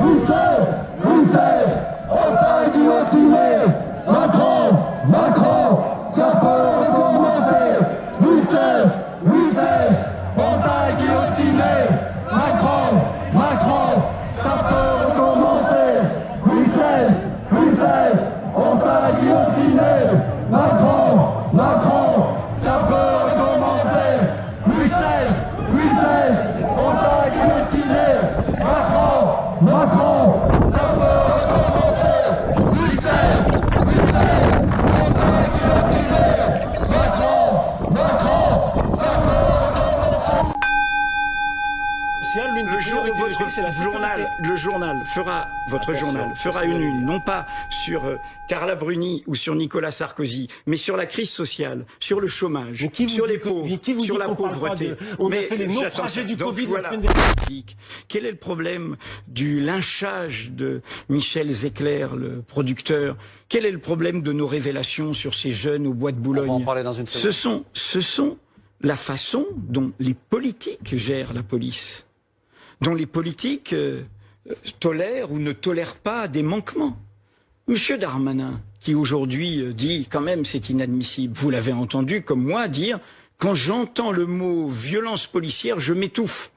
Louis XVI, Louis XVI, otaille guillotiné. Macron, ça peut recommencer. Louis XVI, otaille guillotiné. Macron, ça peut recommencer. Louis XVI, otaille guillotiné. Macron, ça peut recommencer. Louis XVI, otaille guillotiné. Macron, ça peut recommencer. Louis XVI, otaille guillotiné. Macron, ça peut recommencer. Le jour où votre journal fera une une, non pas sur Carla Bruni ou sur Nicolas Sarkozy, mais sur la crise sociale, sur le chômage, sur les pauvres, sur la pauvreté. On a fait les naufragés du Covid la semaine dernière. Quel est le problème du lynchage de Michel Zecler, le producteur? Quel est le problème de nos révélations sur ces jeunes au bois de Boulogne? On va en parler dans une seconde. Ce sont la façon dont les politiques gèrent la police, dont les politiques tolèrent ou ne tolèrent pas des manquements. Monsieur Darmanin, qui aujourd'hui dit quand même c'est inadmissible, vous l'avez entendu comme moi dire, quand j'entends le mot violence policière, je m'étouffe.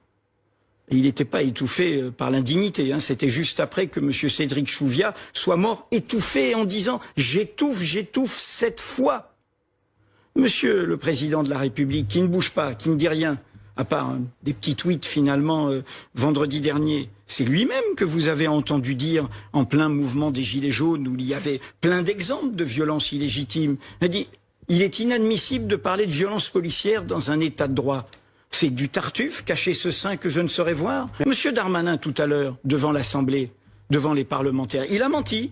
Et il n'était pas étouffé par l'indignité, c'était juste après que monsieur Cédric Chouviat soit mort étouffé en disant j'étouffe cette fois. Monsieur le Président de la République, qui ne bouge pas, qui ne dit rien, à part des petits tweets finalement vendredi dernier, c'est lui-même que vous avez entendu dire en plein mouvement des Gilets jaunes où il y avait plein d'exemples de violences illégitimes. Il a dit il est inadmissible de parler de violence policière dans un état de droit. C'est du Tartuffe, cacher ce sein que je ne saurais voir. Monsieur Darmanin tout à l'heure, devant l'Assemblée, devant les parlementaires, il a menti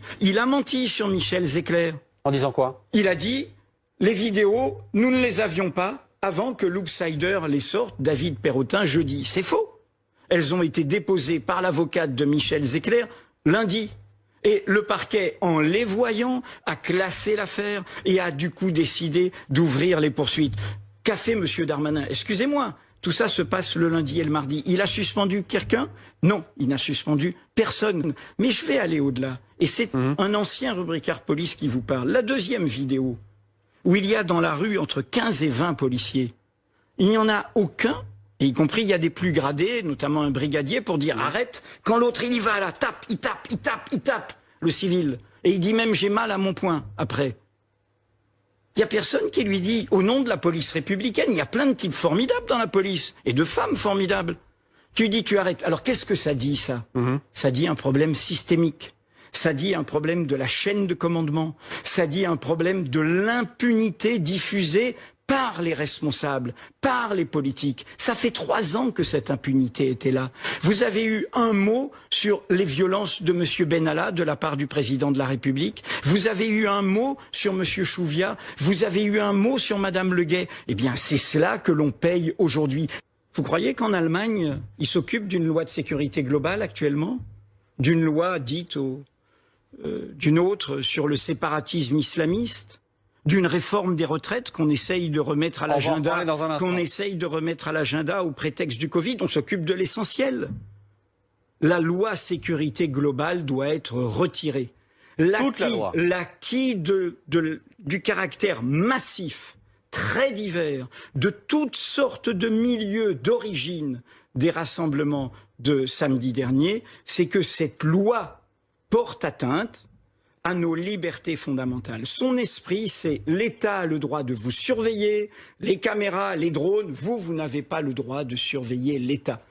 sur Michel Zecler. En disant quoi? Il a dit les vidéos, nous ne les avions pas avant que l'Oopsider les sorte, David Perrotin, jeudi. C'est faux. Elles ont été déposées par l'avocate de Michel Zecler lundi. Et le parquet, en les voyant, a classé l'affaire et a du coup décidé d'ouvrir les poursuites. Qu'a fait monsieur Darmanin? Excusez-moi, tout ça se passe le lundi et le mardi. Il a suspendu quelqu'un? Non, il n'a suspendu personne. Mais je vais aller au-delà. Et c'est un ancien rubricard police qui vous parle. La deuxième vidéo, où il y a dans la rue entre 15 et 20 policiers. Il n'y en a aucun, et y compris il y a des plus gradés, notamment un brigadier, pour dire arrête, quand l'autre il y va là, il tape, le civil. Et il dit même j'ai mal à mon poing, après. Il n'y a personne qui lui dit, au nom de la police républicaine, il y a plein de types formidables dans la police, et de femmes formidables. Tu dis tu arrêtes. Alors qu'est-ce que ça dit ça? Ça dit un problème systémique. Ça dit un problème de la chaîne de commandement. Ça dit un problème de l'impunité diffusée par les responsables, par les politiques. Ça fait 3 ans que cette impunité était là. Vous avez eu un mot sur les violences de monsieur Benalla de la part du président de la République. Vous avez eu un mot sur monsieur Chouviat. Vous avez eu un mot sur madame Le Gay. Eh bien, c'est cela que l'on paye aujourd'hui. Vous croyez qu'en Allemagne, ils s'occupent d'une loi de sécurité globale actuellement? D'une loi dite d'une autre sur le séparatisme islamiste, d'une réforme des retraites qu'on essaye de remettre à l'agenda, au prétexte du Covid. On s'occupe de l'essentiel. La loi sécurité globale doit être retirée. L'acquis du caractère massif, très divers, de toutes sortes de milieux, d'origine des rassemblements de samedi dernier, c'est que cette loi porte atteinte à nos libertés fondamentales. Son esprit, c'est l'État a le droit de vous surveiller, les caméras, les drones, vous n'avez pas le droit de surveiller l'État.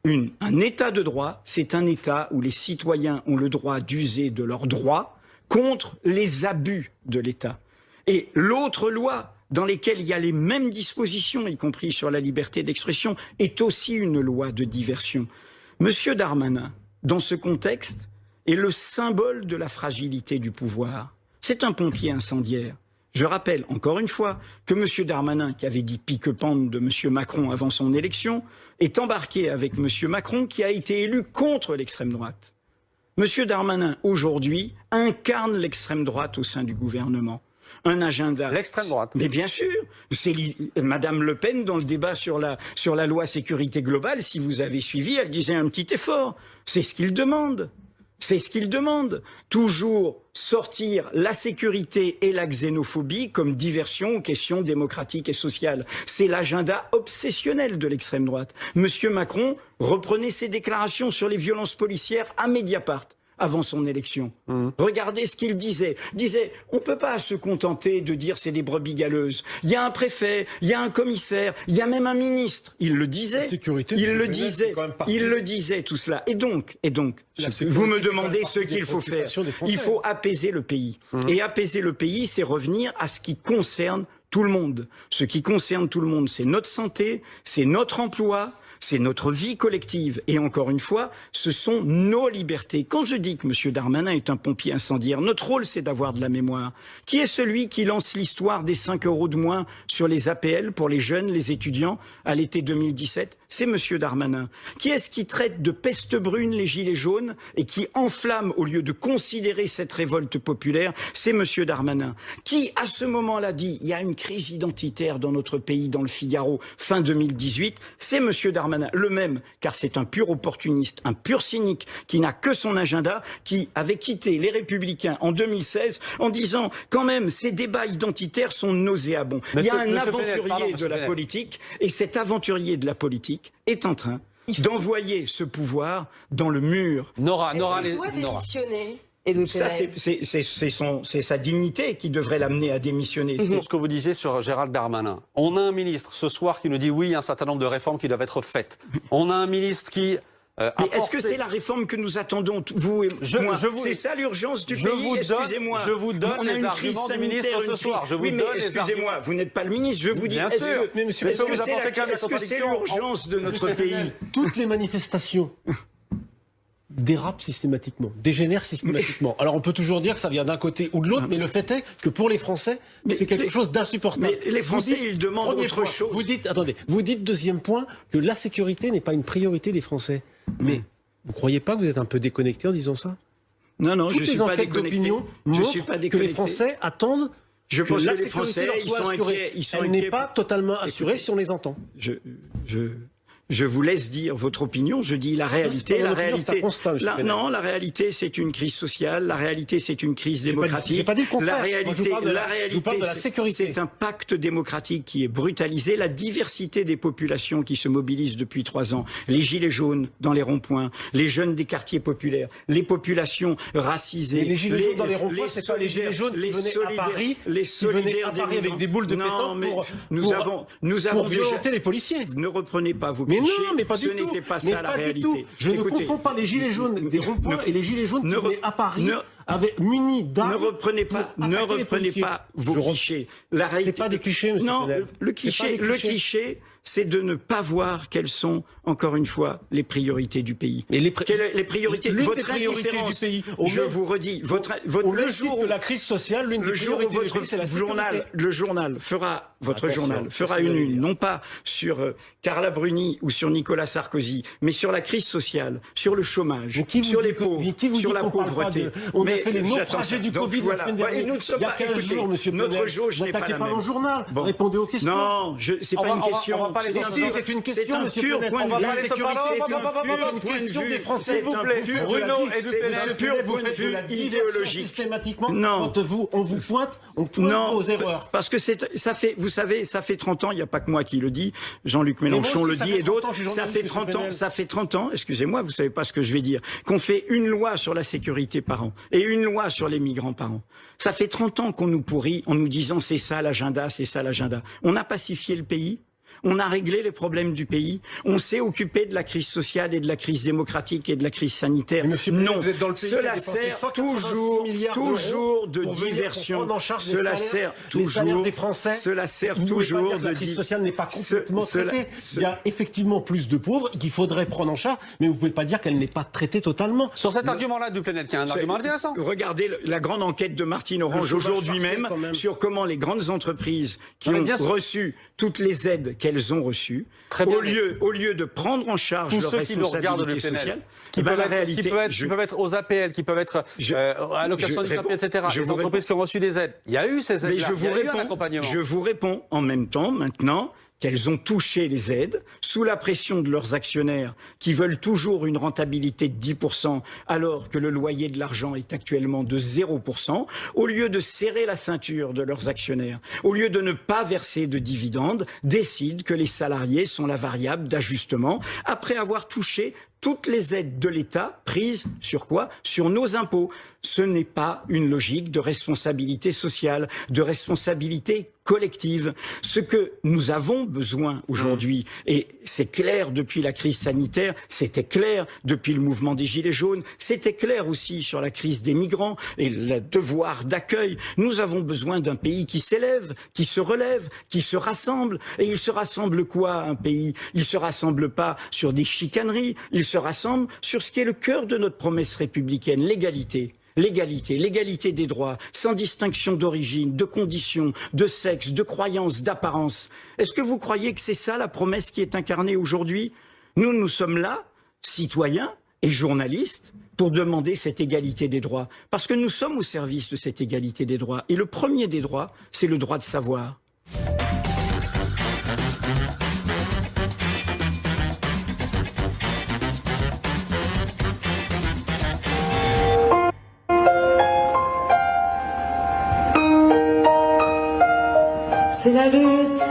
Un État de droit, c'est un État où les citoyens ont le droit d'user de leurs droits contre les abus de l'État. Et l'autre loi, dans laquelle il y a les mêmes dispositions, y compris sur la liberté d'expression, est aussi une loi de diversion. Monsieur Darmanin, dans ce contexte, est le symbole de la fragilité du pouvoir. C'est un pompier incendiaire. Je rappelle, encore une fois, que M. Darmanin, qui avait dit pique-pente de M. Macron avant son élection, est embarqué avec M. Macron, qui a été élu contre l'extrême droite. M. Darmanin, aujourd'hui, incarne l'extrême droite au sein du gouvernement. un agenda. L'extrême droite. Mais bien sûr, c'est Madame Le Pen dans le débat sur la loi sécurité globale, si vous avez suivi, elle disait un petit effort. C'est ce qu'il demande. C'est ce qu'il demande. Toujours sortir la sécurité et la xénophobie comme diversion aux questions démocratiques et sociales. C'est l'agenda obsessionnel de l'extrême droite. Monsieur Macron reprenait ses déclarations sur les violences policières à Mediapart avant son élection. Regardez ce qu'il disait. Il disait, on ne peut pas se contenter de dire c'est des brebis galeuses. Il y a un préfet, il y a un commissaire, il y a même un ministre. Il le disait. Il le disait tout cela. Et donc, vous me demandez ce qu'il faut faire. Il faut apaiser le pays. Et apaiser le pays, c'est revenir à ce qui concerne tout le monde. Ce qui concerne tout le monde, c'est notre santé, c'est notre emploi, c'est notre vie collective. Et encore une fois, ce sont nos libertés. Quand je dis que M. Darmanin est un pompier incendiaire, notre rôle, c'est d'avoir de la mémoire. Qui est celui qui lance l'histoire des 5 € de moins sur les APL pour les jeunes, les étudiants, à l'été 2017 ? C'est M. Darmanin. Qui est-ce qui traite de peste brune les gilets jaunes et qui enflamme au lieu de considérer cette révolte populaire ? C'est M. Darmanin. Qui, à ce moment-là, dit il y a une crise identitaire dans notre pays, dans le Figaro, fin 2018 ? C'est M. Darmanin. Le même, car c'est un pur opportuniste, un pur cynique, qui n'a que son agenda, qui avait quitté les Républicains en 2016 en disant quand même ces débats identitaires sont nauséabonds. Il y a un aventurier de la politique, et cet aventurier de la politique est en train d'envoyer ce pouvoir dans le mur. Nora, démissionner. Ça, c'est sa dignité qui devrait l'amener à démissionner. C'est ce que vous disiez sur Gérald Darmanin. On a un ministre ce soir qui nous dit oui, il y a un certain nombre de réformes qui doivent être faites. On a un ministre qui... Mais est-ce que c'est la réforme que nous attendons, vous et moi ? C'est ça l'urgence du pays, excusez-moi. Je vous donne les arguments du ministre ce soir. Excusez-moi, vous n'êtes pas le ministre, je vous dis, est-ce que c'est l'urgence de notre pays ? Toutes les manifestations dérapent systématiquement, dégénèrent systématiquement. Alors on peut toujours dire que ça vient d'un côté ou de l'autre, mais le fait est que pour les Français, c'est quelque chose d'insupportable. Mais les Français, ils demandent autre chose. Vous dites, deuxième point, que la sécurité n'est pas une priorité des Français. Mais vous ne croyez pas que vous êtes un peu déconnecté en disant ça ? Non, Toutes je suis pas déconnecté. Toutes les enquêtes d'opinion montrent que les Français attendent que la sécurité leur soit assurée. Elle n'est pas totalement assurée si on les entend. Je vous laisse dire votre opinion. Je dis la réalité. La réalité, c'est une crise sociale. La réalité, c'est une crise démocratique. J'ai pas dit le contraire. La réalité, je vous parle de la sécurité. C'est un pacte démocratique qui est brutalisé. La diversité des populations qui se mobilisent depuis 3 ans. Les gilets jaunes dans les ronds-points, les jeunes des quartiers populaires, les populations racisées. Mais les gilets jaunes dans les ronds-points, c'est pas les gilets jaunes qui venaient à Paris, avec des boules de pétanque pour violenter les policiers. Ne reprenez pas vos Mais non, mais pas du tout. Ce n'était pas ça la réalité. Je ne confonds pas les gilets jaunes des ronds-points et les gilets jaunes qui venaient à Paris avec munis d'armes. Ne reprenez pas vos clichés. La réalité. C'est pas des clichés, monsieur. Non, le cliché, c'est de ne pas voir quelles sont, encore une fois, les priorités du pays. Mais les priorités, votre priorité du pays. Je vous redis, le jour où la crise sociale, l'une des priorités du pays, c'est la sécurité. Votre journal fera une une, non pas sur Carla Bruni ou sur Nicolas Sarkozy, mais sur la crise sociale, sur le chômage, sur les pauvres, sur la pauvreté. On a fait les naufragés du Covid la semaine dernière. Il y a 15 jours, monsieur Plenel. Notre jauge n'est pas la même. N'attaquez pas mon journal. Répondez aux questions. Non, c'est pas une question. C'est une question, monsieur Plenel. On va parler de une question des Français, s'il vous plaît. Bruno et c'est un pur point de vue idéologique. Systématiquement, quand on vous pointe, on pointe vos erreurs. Parce que vous savez, ça fait 30 ans, il n'y a pas que moi qui le dis, Jean-Luc Mélenchon le dit et d'autres, ça fait 30 ans, excusez-moi, vous savez pas ce que je vais dire, qu'on fait une loi sur la sécurité par an et une loi sur les migrants par an. Ça fait 30 ans qu'on nous pourrit en nous disant c'est ça l'agenda, c'est ça l'agenda. On a pacifié le pays. On a réglé les problèmes du pays. On s'est occupé de la crise sociale et de la crise démocratique et de la crise sanitaire. Non, vous êtes dans le pays, cela sert toujours de diversion. Cela sert toujours des Français. Cela sert toujours de la crise sociale n'est pas complètement traitée. Il y a effectivement plus de pauvres qu'il faudrait prendre en charge, mais vous pouvez pas dire qu'elle n'est pas traitée totalement. Sur cet argument-là du Plenel, qui est un argument intéressant. Regardez la grande enquête de Martine Orange aujourd'hui même sur comment les grandes entreprises qui ont reçu toutes les aides aides qu'elles ont reçues, Très bien, au lieu de prendre en charge tous leur ceux qui nous regardent le responsabilité sociale, qui, ben, peuvent la être, réalité, qui peuvent être aux APL, qui peuvent être à l'occasion du papier, etc. Les entreprises qui ont reçu des aides. Il y a eu ces aides-là, il y a eu un accompagnement. Je vous réponds en même temps maintenant qu'elles ont touché les aides sous la pression de leurs actionnaires qui veulent toujours une rentabilité de 10% alors que le loyer de l'argent est actuellement de 0%, au lieu de serrer la ceinture de leurs actionnaires, au lieu de ne pas verser de dividendes, décident que les salariés sont la variable d'ajustement après avoir touché toutes les aides de l'État prises sur quoi? Sur nos impôts. Ce n'est pas une logique de responsabilité sociale, de responsabilité collective. Ce que nous avons besoin aujourd'hui, et c'est clair depuis la crise sanitaire, c'était clair depuis le mouvement des Gilets jaunes, c'était clair aussi sur la crise des migrants et le devoir d'accueil. Nous avons besoin d'un pays qui s'élève, qui se relève, qui se rassemble. Et il se rassemble quoi, un pays? Il se rassemble pas sur des chicaneries, il se rassemble sur ce qui est le cœur de notre promesse républicaine, l'égalité. L'égalité des droits, sans distinction d'origine, de condition, de sexe, de croyance, d'apparence. Est-ce que vous croyez que c'est ça la promesse qui est incarnée aujourd'hui? Nous sommes là, citoyens et journalistes, pour demander cette égalité des droits. Parce que nous sommes au service de cette égalité des droits. Et le premier des droits, c'est le droit de savoir. C'est la lutte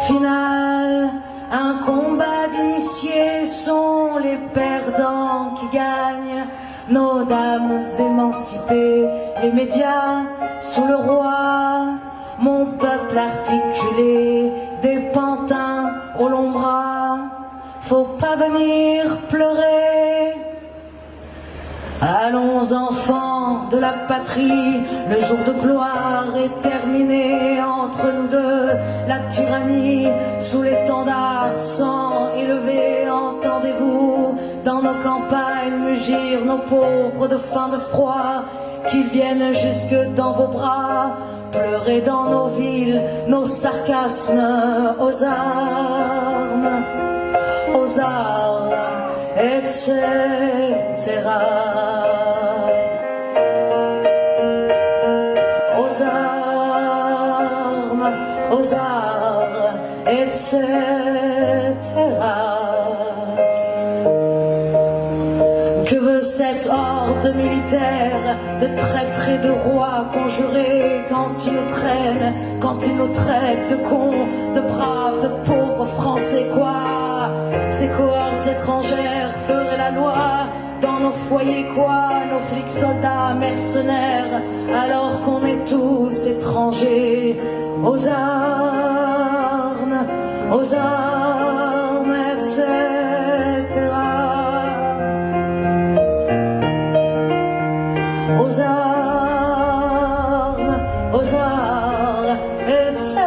finale, un combat d'initiés, sont les perdants qui gagnent. Nos dames émancipées, les médias sous le roi, mon peuple articulé, des pantins au long bras. Faut pas venir pleurer. Allons enfants de la patrie, le jour de gloire est terminé. Entre nous deux, la tyrannie sous l'étendard sans élevé. Entendez-vous dans nos campagnes mugir nos pauvres de faim, de froid, qu'ils viennent jusque dans vos bras, pleurer dans nos villes, nos sarcasmes aux armes, etc. Aux armes, etc. Que veut cette horde militaire de traîtres et de rois conjurés quand ils nous traînent, quand ils nous traitent de cons, de braves, de pauvres Français, quoi? Ces cohortes étrangères feraient la loi dans nos foyers, quoi? Nos flics, soldats, mercenaires, alors qu'on est tous étrangers. Aux armes, etc. Aux armes, etc.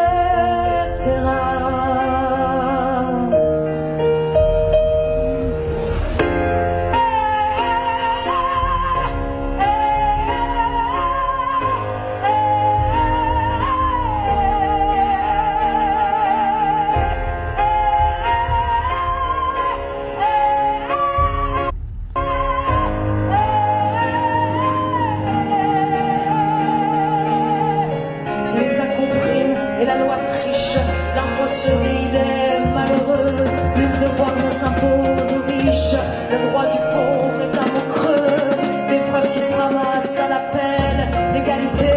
S'impose aux riches, le droit du pauvre est un mot creux, des preuves qui se ramassent à l'appel. L'égalité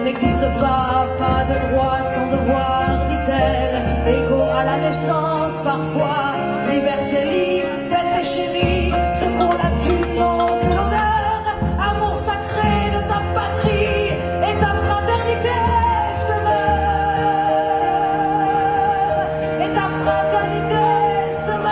n'existe pas, pas de droit sans devoir, dit-elle. Égaux à la naissance, parfois, liberté libre, bête et chérie, ce qu'on l'a du nom de l'honneur, amour sacré de ta patrie et ta fraternité se meurt, et ta fraternité se meurt.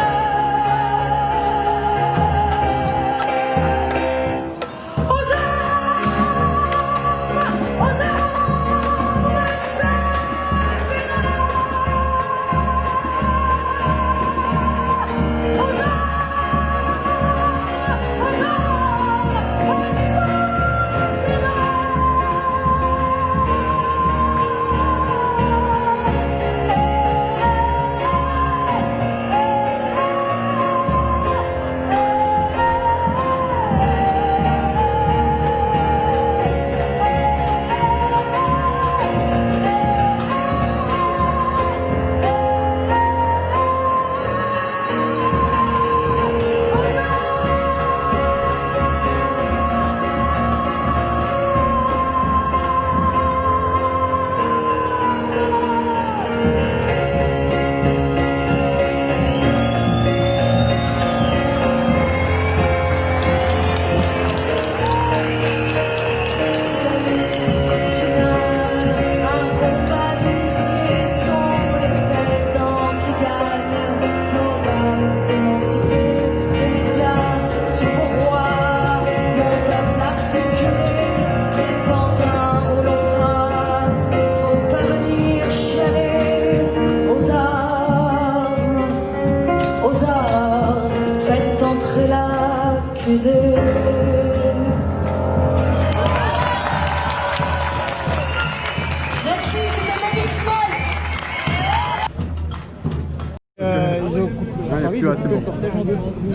Merci, c'était Maurice Moll.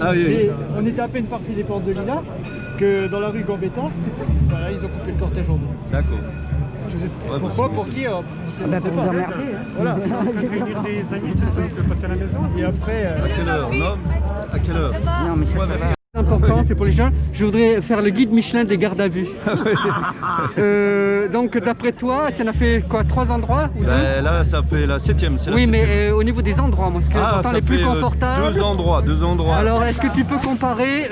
Ah oui, oui. Et on était à peine parti des portes de Lila que dans la rue Gambetta, voilà, ils ont coupé le cortège en deux. D'accord. Pourquoi? Pour qui? On sait pas. Voilà. Réunir des amis, c'est passer à la maison. Et après. À quelle heure? Non. À quelle heure? Non, mais c'est important, c'est pour les gens. Je voudrais faire le guide Michelin des gardes à vue. Donc, d'après toi, tu en as fait quoi? 3 endroits ou 2? Là, ça fait la 7e. Oui, mais au niveau des endroits, moi, ce qui est important, ça les plus fait, confortables. 2 endroits. Alors, est-ce que tu peux comparer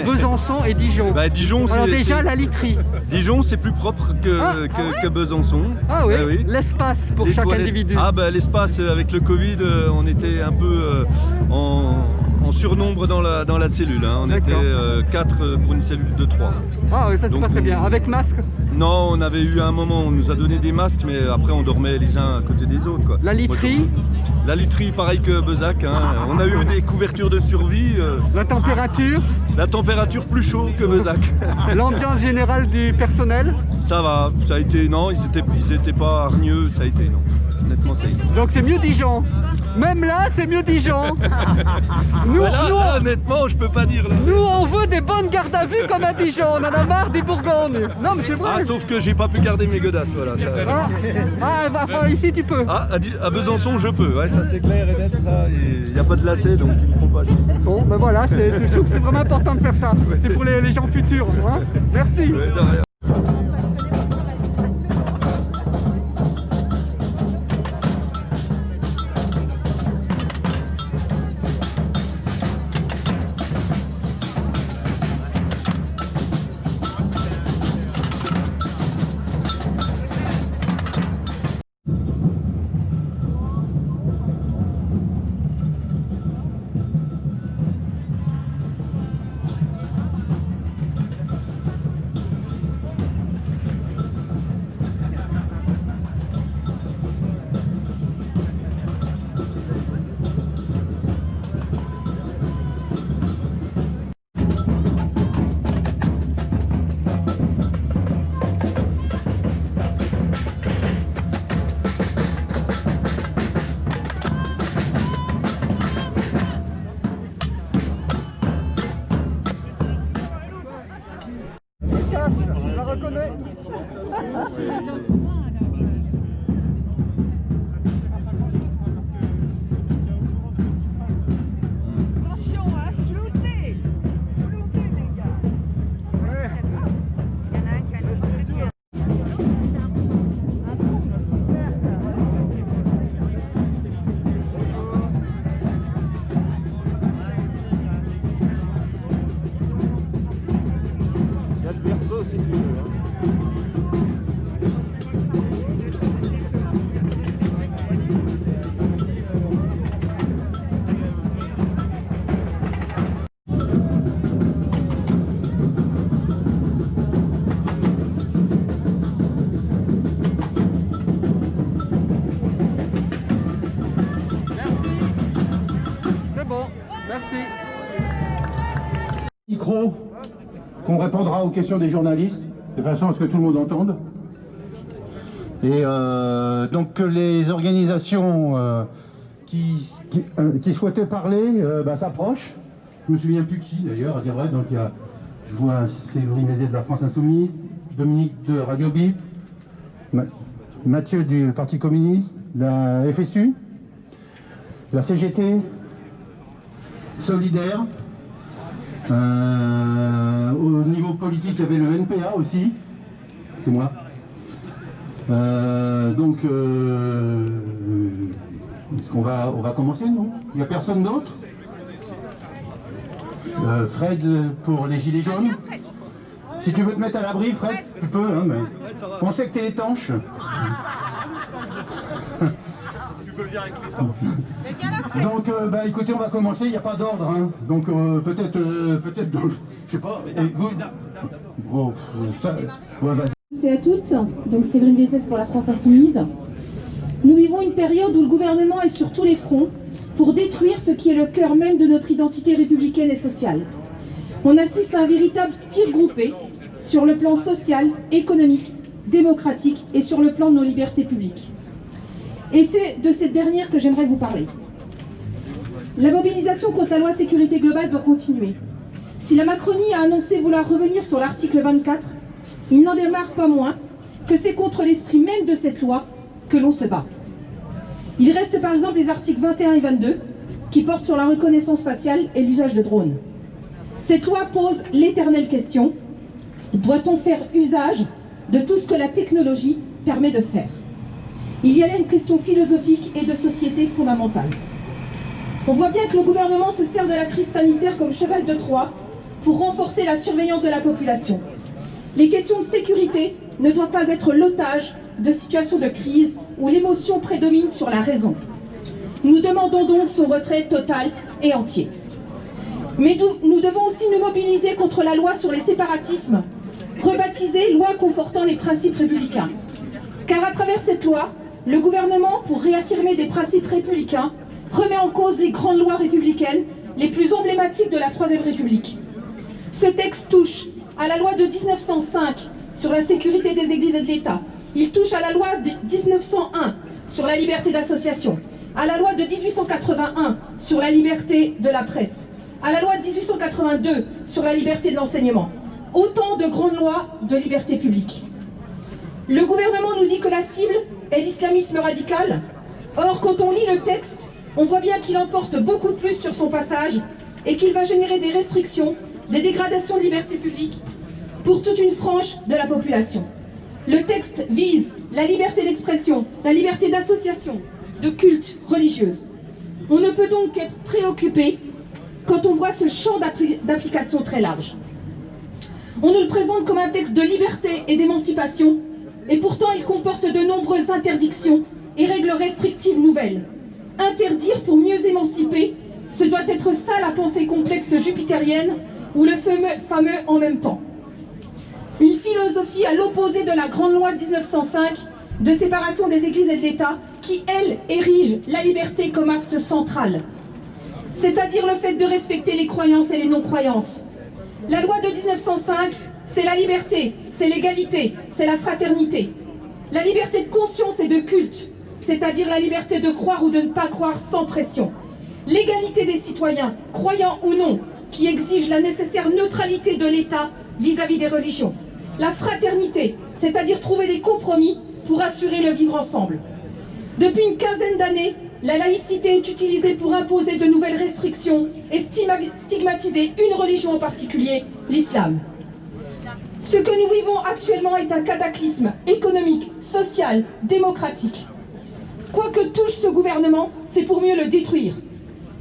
Besançon et Dijon? Dijon, alors déjà, la literie. Dijon, c'est plus propre que Besançon. Ah oui, oui. L'espace pour chaque individu. L'espace, avec le Covid, on était un peu en surnombre dans la cellule. On était 4 pour une cellule de 3. Ah oui, ça c'est pas très bien. Avec masque? Non, on avait eu un moment, on nous a donné des masques, mais après on dormait les uns à côté des autres, quoi. La literie? La literie, pareil que Bezac. On a eu des couvertures de survie. La température? La température plus chaud que Bezac. L'ambiance générale du personnel? Ça va, ça a été, non, ils étaient pas hargneux, ça a été, non. Honnêtement, ça a été. Donc c'est mieux Dijon. Même là, c'est mieux Dijon. Nous, honnêtement, je peux pas dire. Là. Nous, on veut des bonnes gardes à vue comme à Dijon. On en a marre des Bourgognes. Non, mais c'est vrai. Sauf que j'ai pas pu garder mes godasses, voilà. Ici, tu peux. À Besançon, je peux. Ouais, ça c'est clair et net, ça. Il n'y a pas de lacets, donc ils ne font pas chier. Bon, ben voilà, je trouve que c'est vraiment important de faire ça. C'est pour les gens futurs. Hein. Merci. Ouais, de rien. Je la reconnais. Attention, floutez les gars. Il y en a un qui a le Il y a le berceau si tu veux. C'est bon, merci. Micro, qu'on répondra aux questions des journalistes, de façon à ce que tout le monde entende. Et donc que les organisations qui souhaitaient parler s'approchent. Je me souviens plus qui d'ailleurs, à dire vrai. Donc je vois Séverine Lézé de la France Insoumise, Dominique de Radio Bip, Mathieu du Parti communiste, la FSU, la CGT, Solidaire. Au niveau politique, il y avait le NPA aussi, c'est moi. Donc, est-ce qu'on va commencer, non? Il n'y a personne d'autre? Fred pour les gilets jaunes. Si tu veux te mettre à l'abri, Fred, tu peux, hein, mais on sait que tu es étanche. Donc, écoutez, on va commencer, il n'y a pas d'ordre, hein. Donc peut-être, je sais pas, vous... Oh, ça... Ouais, Merci à toutes, donc Séverine Bézès pour la France Insoumise. Nous vivons une période où le gouvernement est sur tous les fronts pour détruire ce qui est le cœur même de notre identité républicaine et sociale. On assiste à un véritable tir groupé sur le plan social, économique, démocratique et sur le plan de nos libertés publiques. Et c'est de cette dernière que j'aimerais vous parler. La mobilisation contre la loi sécurité globale doit continuer. Si la Macronie a annoncé vouloir revenir sur l'article 24, il n'en démarre pas moins que c'est contre l'esprit même de cette loi que l'on se bat. Il reste par exemple les articles 21 et 22 qui portent sur la reconnaissance faciale et l'usage de drones. Cette loi pose l'éternelle question: doit-on faire usage de tout ce que la technologie permet de faire? Il y a là une question philosophique et de société fondamentale. On voit bien que le gouvernement se sert de la crise sanitaire comme cheval de Troie pour renforcer la surveillance de la population. Les questions de sécurité ne doivent pas être l'otage de situations de crise où l'émotion prédomine sur la raison. Nous demandons donc son retrait total et entier. Mais nous devons aussi nous mobiliser contre la loi sur les séparatismes, rebaptisée loi confortant les principes républicains. Car à travers cette loi, le gouvernement, pour réaffirmer des principes républicains, remet en cause les grandes lois républicaines les plus emblématiques de la Troisième République. Ce texte touche à la loi de 1905 sur la sécurité des églises et de l'État. Il touche à la loi de 1901 sur la liberté d'association, à la loi de 1881 sur la liberté de la presse, à la loi de 1882 sur la liberté de l'enseignement. Autant de grandes lois de liberté publique. Le gouvernement nous dit que la cible est l'islamisme radical. Or, quand on lit le texte, on voit bien qu'il emporte beaucoup plus sur son passage et qu'il va générer des restrictions, des dégradations de liberté publique pour toute une frange de la population. Le texte vise la liberté d'expression, la liberté d'association, de culte religieuse. On ne peut donc être préoccupé quand on voit ce champ d'application très large. On nous le présente comme un texte de liberté et d'émancipation, et pourtant il comporte de nombreuses interdictions et règles restrictives nouvelles. Interdire pour mieux émanciper, ce doit être ça la pensée complexe jupitérienne ou le fameux en même temps. Une philosophie à l'opposé de la grande loi de 1905 de séparation des églises et de l'État qui, elle, érige la liberté comme axe central. C'est-à-dire le fait de respecter les croyances et les non-croyances. La loi de 1905, c'est la liberté, c'est l'égalité, c'est la fraternité. La liberté de conscience et de culte, c'est-à-dire la liberté de croire ou de ne pas croire sans pression. L'égalité des citoyens, croyants ou non, qui exige la nécessaire neutralité de l'État vis-à-vis des religions. La fraternité, c'est-à-dire trouver des compromis pour assurer le vivre ensemble. Depuis une quinzaine d'années, la laïcité est utilisée pour imposer de nouvelles restrictions et stigmatiser une religion en particulier, l'islam. Ce que nous vivons actuellement est un cataclysme économique, social, démocratique. Quoi que touche ce gouvernement, c'est pour mieux le détruire.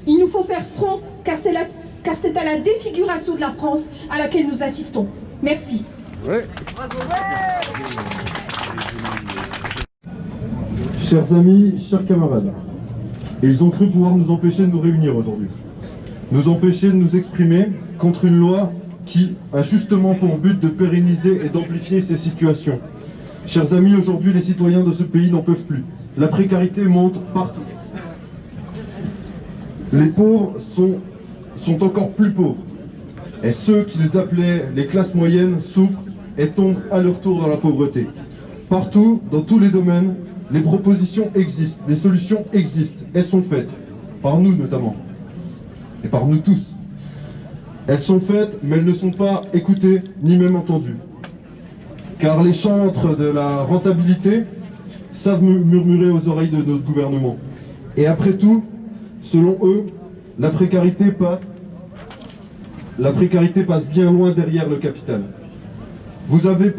Il nous faut faire front, car c'est à la défiguration de la France à laquelle nous assistons. Merci. Ouais. Chers amis, chers camarades, ils ont cru pouvoir nous empêcher de nous réunir aujourd'hui. Nous empêcher de nous exprimer contre une loi qui a justement pour but de pérenniser et d'amplifier ces situations. Chers amis, aujourd'hui les citoyens de ce pays n'en peuvent plus. La précarité monte partout. Les pauvres sont encore plus pauvres. Et ceux qu'ils appelaient les classes moyennes souffrent et tombent à leur tour dans la pauvreté. Partout, dans tous les domaines, les propositions existent, les solutions existent, elles sont faites, par nous notamment, et par nous tous. Elles sont faites, mais elles ne sont pas écoutées, ni même entendues. Car les chantres de la rentabilité savent murmurer aux oreilles de notre gouvernement. Et après tout, selon eux, la précarité passe bien loin derrière le capital. Vous avez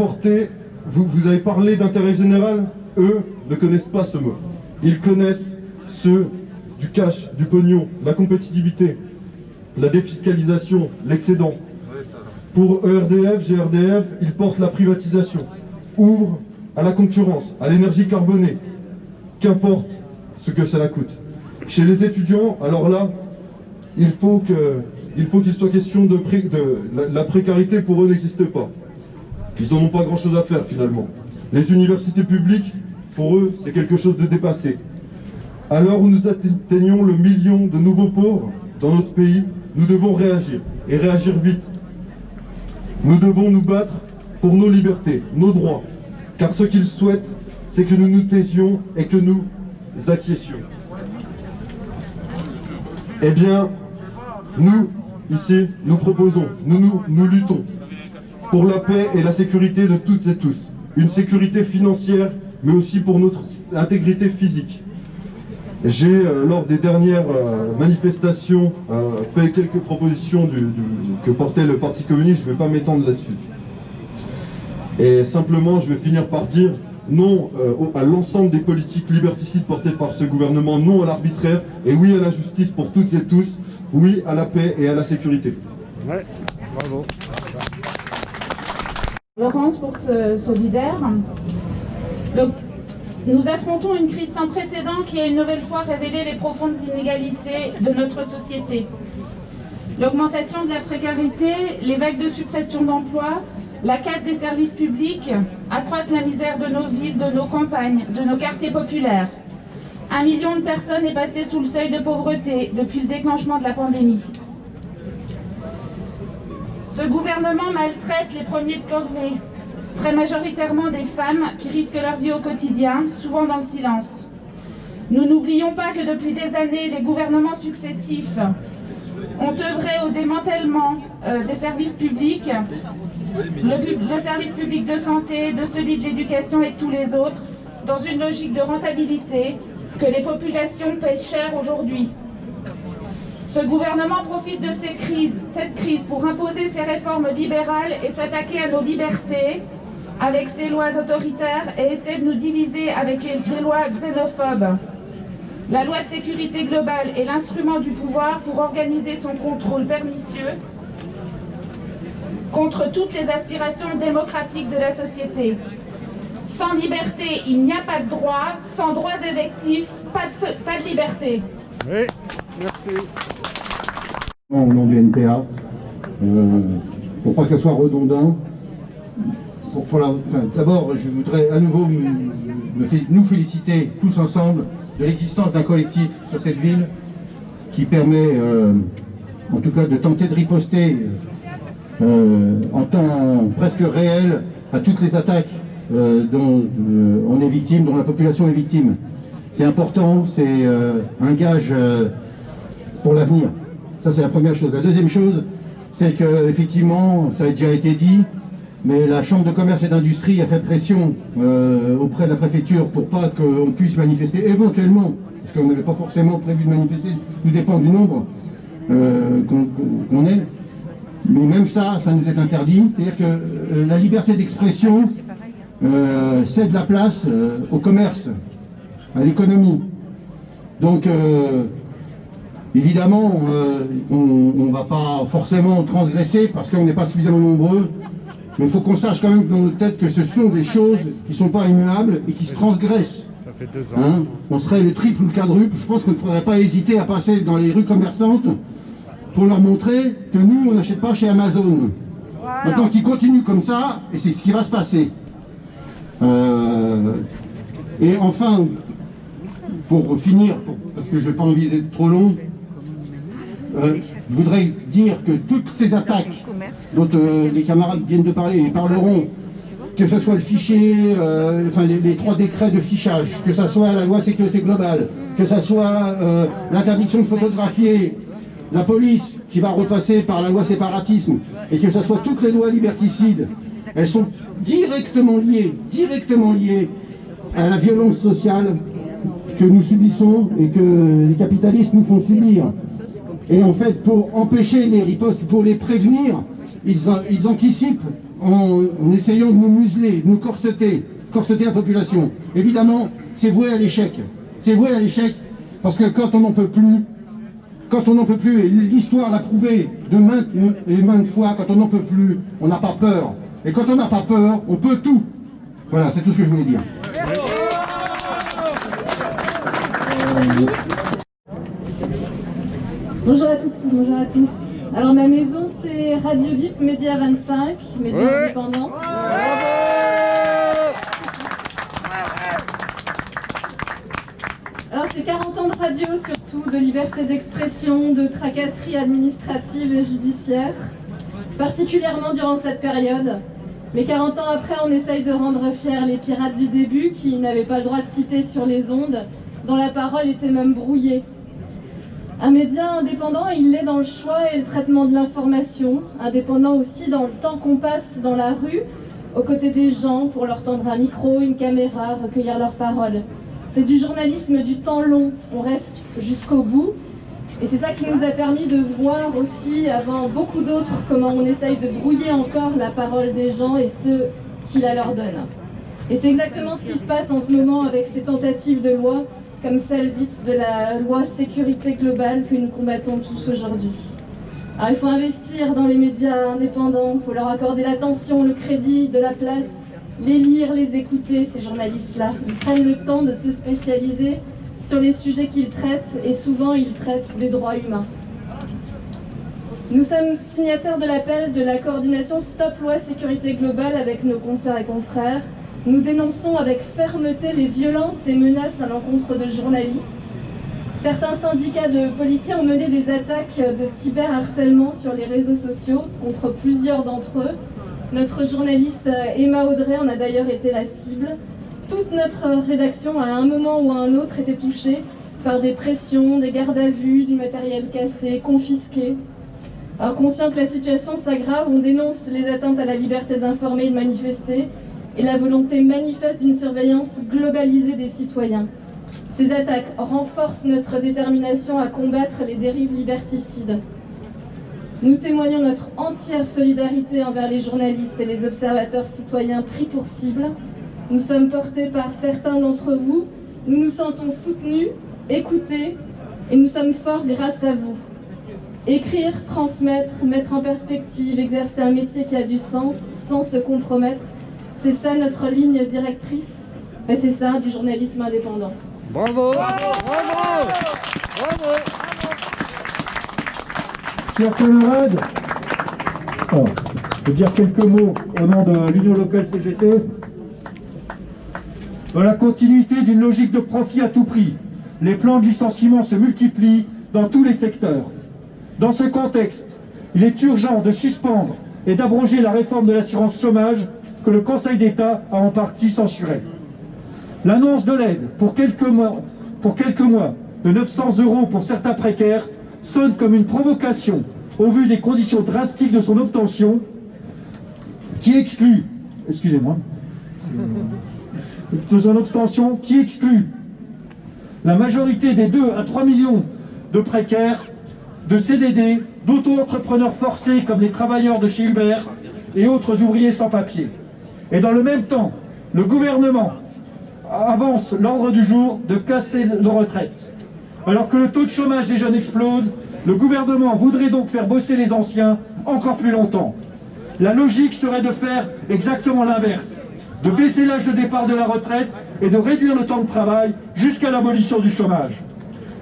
parlé d'intérêt général, eux ne connaissent pas ce mot. Ils connaissent ceux du cash, du pognon, la compétitivité, la défiscalisation, l'excédent. Pour ERDF, GRDF, ils portent la privatisation, ouvrent à la concurrence, à l'énergie carbonée, qu'importe ce que cela coûte. Chez les étudiants, alors là, il faut qu'il soit question de la précarité pour eux n'existe pas. Ils n'en ont pas grand chose à faire finalement. Les universités publiques, pour eux, c'est quelque chose de dépassé. À l'heure où nous atteignons le million de nouveaux pauvres dans notre pays, nous devons réagir, et réagir vite. Nous devons nous battre pour nos libertés, nos droits, car ce qu'ils souhaitent, c'est que nous nous taisions et que nous acquiescions. Eh bien, nous, ici, nous proposons, nous luttons pour la paix et la sécurité de toutes et tous. Une sécurité financière, mais aussi pour notre intégrité physique. J'ai, lors des dernières manifestations, fait quelques propositions que portait le Parti communiste, je ne vais pas m'étendre là-dessus. Et simplement, je vais finir par dire non à l'ensemble des politiques liberticides portées par ce gouvernement, non à l'arbitraire, et oui à la justice pour toutes et tous, oui à la paix et à la sécurité. Ouais, bravo. Laurence pour Solidaire. Donc, nous affrontons une crise sans précédent qui a une nouvelle fois révélé les profondes inégalités de notre société. L'augmentation de la précarité, les vagues de suppression d'emplois, la casse des services publics accroissent la misère de nos villes, de nos campagnes, de nos quartiers populaires. 1 million de personnes est passé sous le seuil de pauvreté depuis le déclenchement de la pandémie. Ce gouvernement maltraite les premiers de corvée, très majoritairement des femmes qui risquent leur vie au quotidien, souvent dans le silence. Nous n'oublions pas que depuis des années, les gouvernements successifs ont œuvré au démantèlement des services publics, le service public de santé, de celui de l'éducation et de tous les autres, dans une logique de rentabilité que les populations paient cher aujourd'hui. Ce gouvernement profite de cette crise pour imposer ses réformes libérales et s'attaquer à nos libertés avec ses lois autoritaires et essaie de nous diviser avec des lois xénophobes. La loi de sécurité globale est l'instrument du pouvoir pour organiser son contrôle pernicieux contre toutes les aspirations démocratiques de la société. Sans liberté, il n'y a pas de droit. Sans droits effectifs, pas de liberté. Oui, merci. Au nom du NPA, pour pas que ça soit redondant, d'abord, je voudrais à nouveau nous féliciter tous ensemble de l'existence d'un collectif sur cette ville qui permet, en tout cas, de tenter de riposter en temps presque réel à toutes les attaques dont on est victime, dont la population est victime. C'est important, c'est un gage pour l'avenir. Ça, c'est la première chose. La deuxième chose, c'est qu'effectivement, ça a déjà été dit, mais la Chambre de commerce et d'industrie a fait pression auprès de la préfecture pour pas qu'on puisse manifester éventuellement, parce qu'on n'avait pas forcément prévu de manifester, tout dépend du nombre qu'on est. Mais même ça, ça nous est interdit. C'est-à-dire que la liberté d'expression cède la place au commerce, à l'économie. Donc, évidemment, on ne va pas forcément transgresser parce qu'on n'est pas suffisamment nombreux. Mais il faut qu'on sache quand même dans nos têtes que ce sont des choses qui ne sont pas immuables et qui se transgressent. Ça fait 2 ans. Hein, on serait le triple ou le quadruple. Je pense qu'on ne faudrait pas hésiter à passer dans les rues commerçantes pour leur montrer que nous, on n'achète pas chez Amazon. Voilà. Maintenant qu'ils continuent comme ça, et c'est ce qui va se passer. Et enfin, pour finir, parce que je n'ai pas envie d'être trop long, je voudrais dire que toutes ces attaques dont les camarades viennent de parler et parleront, que ce soit le fichier, les 3 décrets de fichage, que ce soit la loi sécurité globale, que ce soit l'interdiction de photographier, la police qui va repasser par la loi séparatisme, et que ce soit toutes les lois liberticides, elles sont directement liées à la violence sociale que nous subissons et que les capitalistes nous font subir. Et en fait, pour empêcher les ripostes, pour les prévenir, ils anticipent en essayant de nous museler, de nous corseter la population. Évidemment, c'est voué à l'échec. C'est voué à l'échec parce que quand on n'en peut plus, et l'histoire l'a prouvé de maintes et maintes fois, quand on n'en peut plus, on n'a pas peur. Et quand on n'a pas peur, on peut tout. Voilà, c'est tout ce que je voulais dire. Bonjour à toutes, bonjour à tous. Alors ma maison c'est Radio VIP Média 25, média indépendant. Alors c'est 40 ans de radio surtout, de liberté d'expression, de tracasserie administrative et judiciaire. particulièrement durant cette période. Mais 40 ans après, on essaye de rendre fiers les pirates du début qui n'avaient pas le droit de citer sur les ondes, dont la parole était même brouillée. Un média indépendant, il l'est dans le choix et le traitement de l'information, indépendant aussi dans le temps qu'on passe dans la rue, aux côtés des gens pour leur tendre un micro, une caméra, recueillir leurs paroles. C'est du journalisme du temps long, on reste jusqu'au bout. Et c'est ça qui nous a permis de voir aussi, avant beaucoup d'autres, comment on essaye de brouiller encore la parole des gens et ceux qui la leur donnent. Et c'est exactement ce qui se passe en ce moment avec ces tentatives de loi, comme celle dite de la loi sécurité globale que nous combattons tous aujourd'hui. Alors il faut investir dans les médias indépendants, il faut leur accorder l'attention, le crédit, de la place, les lire, les écouter, ces journalistes-là. Ils prennent le temps de se spécialiser sur les sujets qu'ils traitent, et souvent ils traitent des droits humains. Nous sommes signataires de l'appel de la coordination Stop Loi Sécurité Globale avec nos consoeurs et confrères. Nous dénonçons avec fermeté les violences et menaces à l'encontre de journalistes. Certains syndicats de policiers ont mené des attaques de cyberharcèlement sur les réseaux sociaux contre plusieurs d'entre eux. Notre journaliste Emma Audrey en a d'ailleurs été la cible. Toute notre rédaction, à un moment ou à un autre, était touchée par des pressions, des gardes à vue, du matériel cassé, confisqué. Alors, conscient que la situation s'aggrave, on dénonce les atteintes à la liberté d'informer et de manifester et la volonté manifeste d'une surveillance globalisée des citoyens. Ces attaques renforcent notre détermination à combattre les dérives liberticides. Nous témoignons notre entière solidarité envers les journalistes et les observateurs citoyens pris pour cible. Nous sommes portés par certains d'entre vous, nous nous sentons soutenus, écoutés, et nous sommes forts grâce à vous. Écrire, transmettre, mettre en perspective, exercer un métier qui a du sens, sans se compromettre, c'est ça notre ligne directrice, mais c'est ça du journalisme indépendant. Bravo! Bravo! Bravo! Bravo! Chers camarades, je vais dire quelques mots au nom de l'Union locale CGT. Dans la continuité d'une logique de profit à tout prix, les plans de licenciement se multiplient dans tous les secteurs. Dans ce contexte, il est urgent de suspendre et d'abroger la réforme de l'assurance chômage que le Conseil d'État a en partie censurée. L'annonce de l'aide pour quelques mois de 900 € pour certains précaires sonne comme une provocation au vu des conditions drastiques de son obtention qui exclut, la majorité des 2 à 3 millions de précaires, de CDD, d'auto-entrepreneurs forcés comme les travailleurs de chez Uber et autres ouvriers sans papier. Et dans le même temps, le gouvernement avance l'ordre du jour de casser nos retraites. Alors que le taux de chômage des jeunes explose, le gouvernement voudrait donc faire bosser les anciens encore plus longtemps. La logique serait de faire exactement l'inverse, de baisser l'âge de départ de la retraite et de réduire le temps de travail jusqu'à l'abolition du chômage.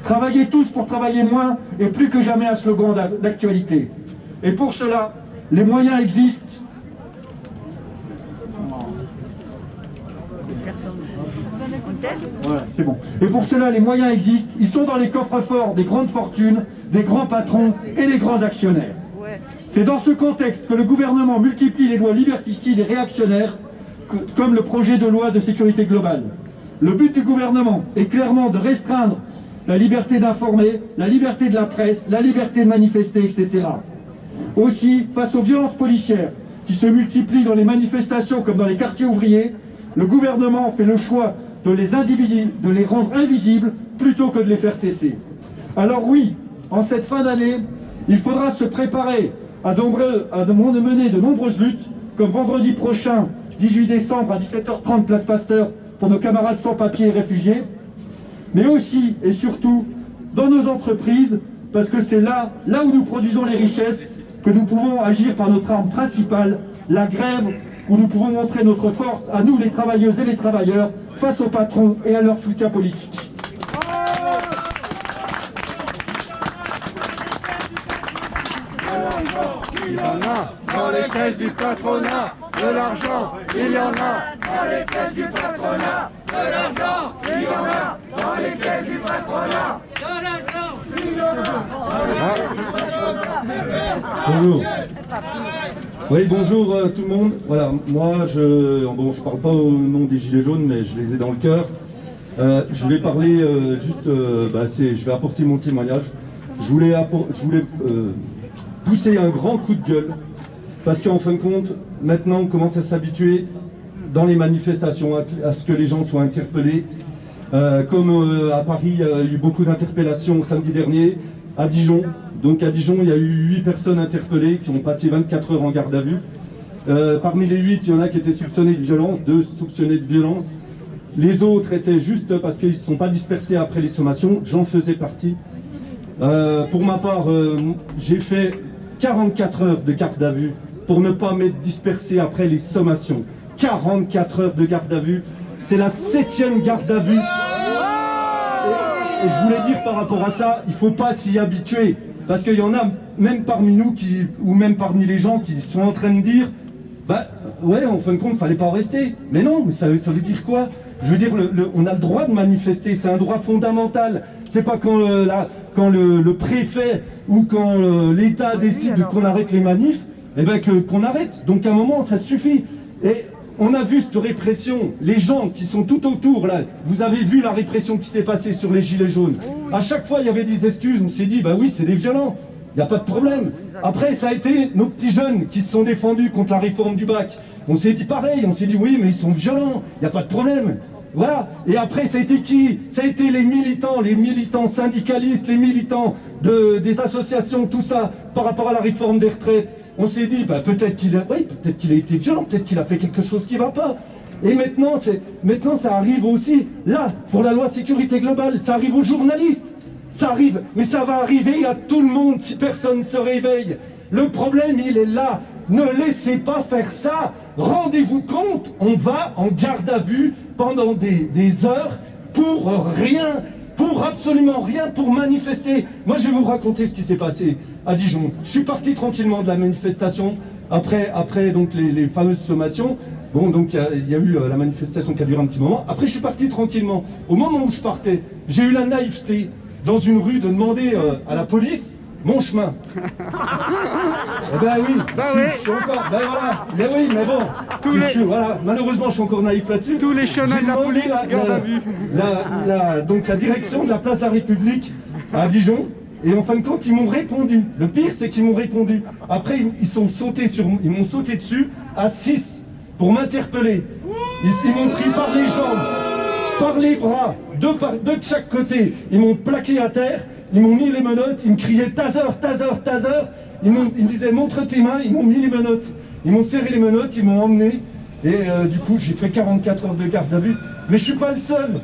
Travailler tous pour travailler moins est plus que jamais un slogan d'actualité. Et pour cela, les moyens existent. Voilà, c'est bon. Et pour cela, les moyens existent. Ils sont dans les coffres-forts des grandes fortunes, des grands patrons et des grands actionnaires. C'est dans ce contexte que le gouvernement multiplie les lois liberticides et réactionnaires, comme le projet de loi de sécurité globale. Le but du gouvernement est clairement de restreindre la liberté d'informer, la liberté de la presse, la liberté de manifester, etc. Aussi, face aux violences policières qui se multiplient dans les manifestations comme dans les quartiers ouvriers, le gouvernement fait le choix de les rendre invisibles plutôt que de les faire cesser. Alors oui, en cette fin d'année, il faudra se préparer à mener de nombreuses luttes, comme vendredi prochain, 18 décembre à 17h30, place Pasteur, pour nos camarades sans papier et réfugiés, mais aussi et surtout dans nos entreprises, parce que c'est là où nous produisons les richesses, que nous pouvons agir par notre arme principale, la grève, où nous pouvons montrer notre force à nous, les travailleuses et les travailleurs, face aux patrons et à leur soutien politique. Il y en a dans les caisses du patronat, de l'argent, il y en a dans les caisses du patronat, de l'argent, il y en a dans les caisses du patronat, de l'argent. Bonjour. Oui, bonjour tout le monde. Voilà, moi, je parle pas au nom des Gilets jaunes, mais je les ai dans le cœur. Je vais parler je vais apporter mon témoignage. Je voulais pousser un grand coup de gueule, parce qu'en fin de compte, maintenant, on commence à s'habituer dans les manifestations à ce que les gens soient interpellés. Comme à Paris, il y a eu beaucoup d'interpellations samedi dernier, à Dijon. Donc à Dijon, il y a eu 8 personnes interpellées qui ont passé 24 heures en garde à vue. Parmi les 8, il y en a qui étaient soupçonnés de violence, 2 soupçonnés de violence. Les autres étaient juste parce qu'ils ne sont pas dispersés après les sommations. J'en faisais partie. Pour ma part, j'ai fait 44 heures de garde à vue pour ne pas m'être dispersé après les sommations. 44 heures de garde à vue. C'est la 7e garde à vue. Et je voulais dire par rapport à ça, il ne faut pas s'y habituer. Parce qu'il y en a, même parmi nous, ou même parmi les gens qui sont en train de dire ouais, en fin de compte, il ne fallait pas en rester. Mais non, mais ça veut dire quoi? Je veux dire, on a le droit de manifester, c'est un droit fondamental. C'est pas quand le préfet ou quand l'État décide qu'on arrête les manifs, qu'on arrête. Donc à un moment, ça suffit. Et on a vu cette répression, les gens qui sont tout autour, là, vous avez vu la répression qui s'est passée sur les Gilets jaunes. À chaque fois, il y avait des excuses, on s'est dit, oui, c'est des violents, il n'y a pas de problème. Après, ça a été nos petits jeunes qui se sont défendus contre la réforme du bac. On s'est dit pareil, on s'est dit, oui, mais ils sont violents, il n'y a pas de problème. Voilà. Et après, ça a été qui? Ça a été les militants syndicalistes, les militants des associations, tout ça, par rapport à la réforme des retraites. On s'est dit, peut-être qu'il a été violent, peut-être qu'il a fait quelque chose qui ne va pas. Et maintenant, ça arrive aussi, là, pour la loi sécurité globale, ça arrive aux journalistes. Ça arrive, mais ça va arriver à tout le monde si personne ne se réveille. Le problème, il est là. Ne laissez pas faire ça. Rendez-vous compte, on va en garde à vue pendant des heures pour rien, pour absolument rien, pour manifester. Moi, je vais vous raconter ce qui s'est passé à Dijon. Je suis parti tranquillement de la manifestation après donc les fameuses sommations. Bon, donc il y a eu la manifestation qui a duré un petit moment. Après, je suis parti tranquillement. Au moment où je partais, j'ai eu la naïveté dans une rue de demander à la police mon chemin. Eh ben oui, je suis encore, voilà, mais oui, mais bon, voilà, malheureusement je suis encore naïf là-dessus. Tous les chemins de la police, garde à vue. Donc la direction de la place de la République à Dijon, et en fin de compte ils m'ont répondu. Le pire c'est qu'ils m'ont répondu. Après ils m'ont sauté dessus à 6 pour m'interpeller. Ils m'ont pris par les jambes, par les bras, deux de chaque côté. Ils m'ont plaqué à terre. Ils m'ont mis les menottes, ils me criaient Taser, Taser, Taser. Ils me disaient montre tes mains, ils m'ont mis les menottes. Ils m'ont serré les menottes, ils m'ont emmené. Et du coup, j'ai fait 44 heures de garde à vue. Mais je suis pas le seul.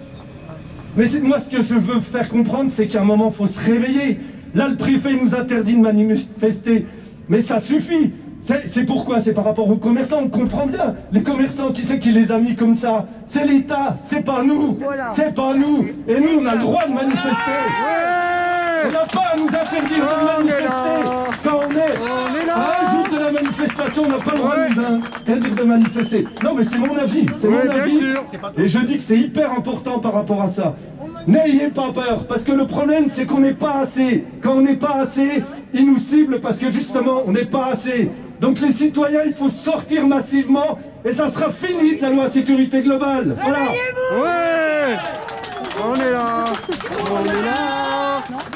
Mais moi, ce que je veux faire comprendre, c'est qu'à un moment, il faut se réveiller. Là, le préfet nous interdit de manifester. Mais ça suffit. C'est pourquoi? C'est par rapport aux commerçants, on comprend bien. Les commerçants, qui c'est qui les a mis comme ça? C'est l'État, c'est pas nous. C'est pas nous. Et nous, on a le droit de manifester. On n'a pas à nous interdire de manifester quand on est à un jour de la manifestation, on n'a pas le droit de nous interdire de manifester. Non mais c'est mon avis, c'est mon avis. Et je dis que c'est hyper important par rapport à ça. N'ayez pas peur, parce que le problème c'est qu'on n'est pas assez. Quand on n'est pas assez, ils nous ciblent parce que justement on n'est pas assez. Donc les citoyens, il faut sortir massivement et ça sera fini de la loi sécurité globale. Voilà. Ouais, on est là, on est là.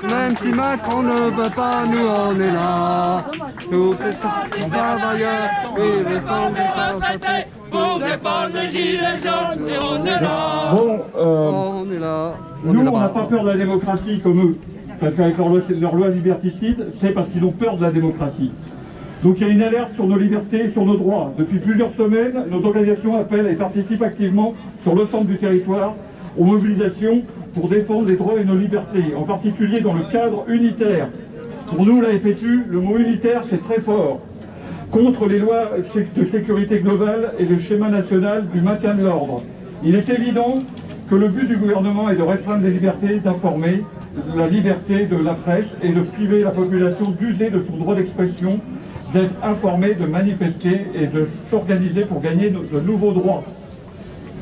Même si Macron ne veut pas, nous on est là. Tous les travailleurs et les femmes retraités pour défendre les gilets jaunes et on est là. Bon, on est là. Nous on n'a pas peur de la démocratie comme eux. Parce qu'avec leur loi liberticide, c'est parce qu'ils ont peur de la démocratie. Donc il y a une alerte sur nos libertés, sur nos droits. Depuis plusieurs semaines, nos organisations appellent et participent activement sur l'ensemble du territoire aux mobilisations pour défendre les droits et nos libertés, en particulier dans le cadre unitaire. Pour nous, la FSU, le mot unitaire, c'est très fort. Contre les lois de sécurité globale et le schéma national du maintien de l'ordre. Il est évident que le but du gouvernement est de restreindre les libertés d'informer, la liberté de la presse et de priver la population d'user de son droit d'expression, d'être informée, de manifester et de s'organiser pour gagner de nouveaux droits.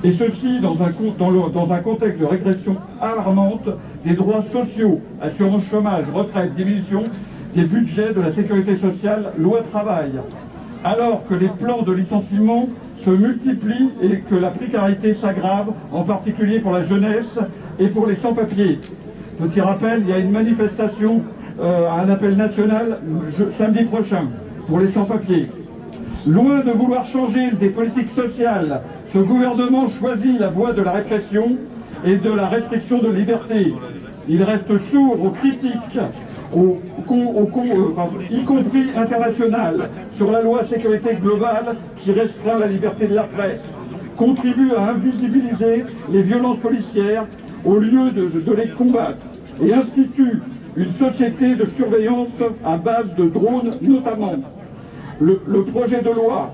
Et ceci dans un contexte de régression alarmante des droits sociaux, assurance chômage, retraite, diminution des budgets de la sécurité sociale, loi travail. Alors que les plans de licenciement se multiplient et que la précarité s'aggrave, en particulier pour la jeunesse et pour les sans-papiers. Petit rappel, il y a une manifestation, un appel national samedi prochain pour les sans-papiers. Loin de vouloir changer des politiques sociales, ce gouvernement choisit la voie de la répression et de la restriction de liberté. Il reste sourd aux critiques, y compris internationales, sur la loi sécurité globale qui restreint la liberté de la presse, contribue à invisibiliser les violences policières au lieu de les combattre, et institue une société de surveillance à base de drones notamment. Le projet de loi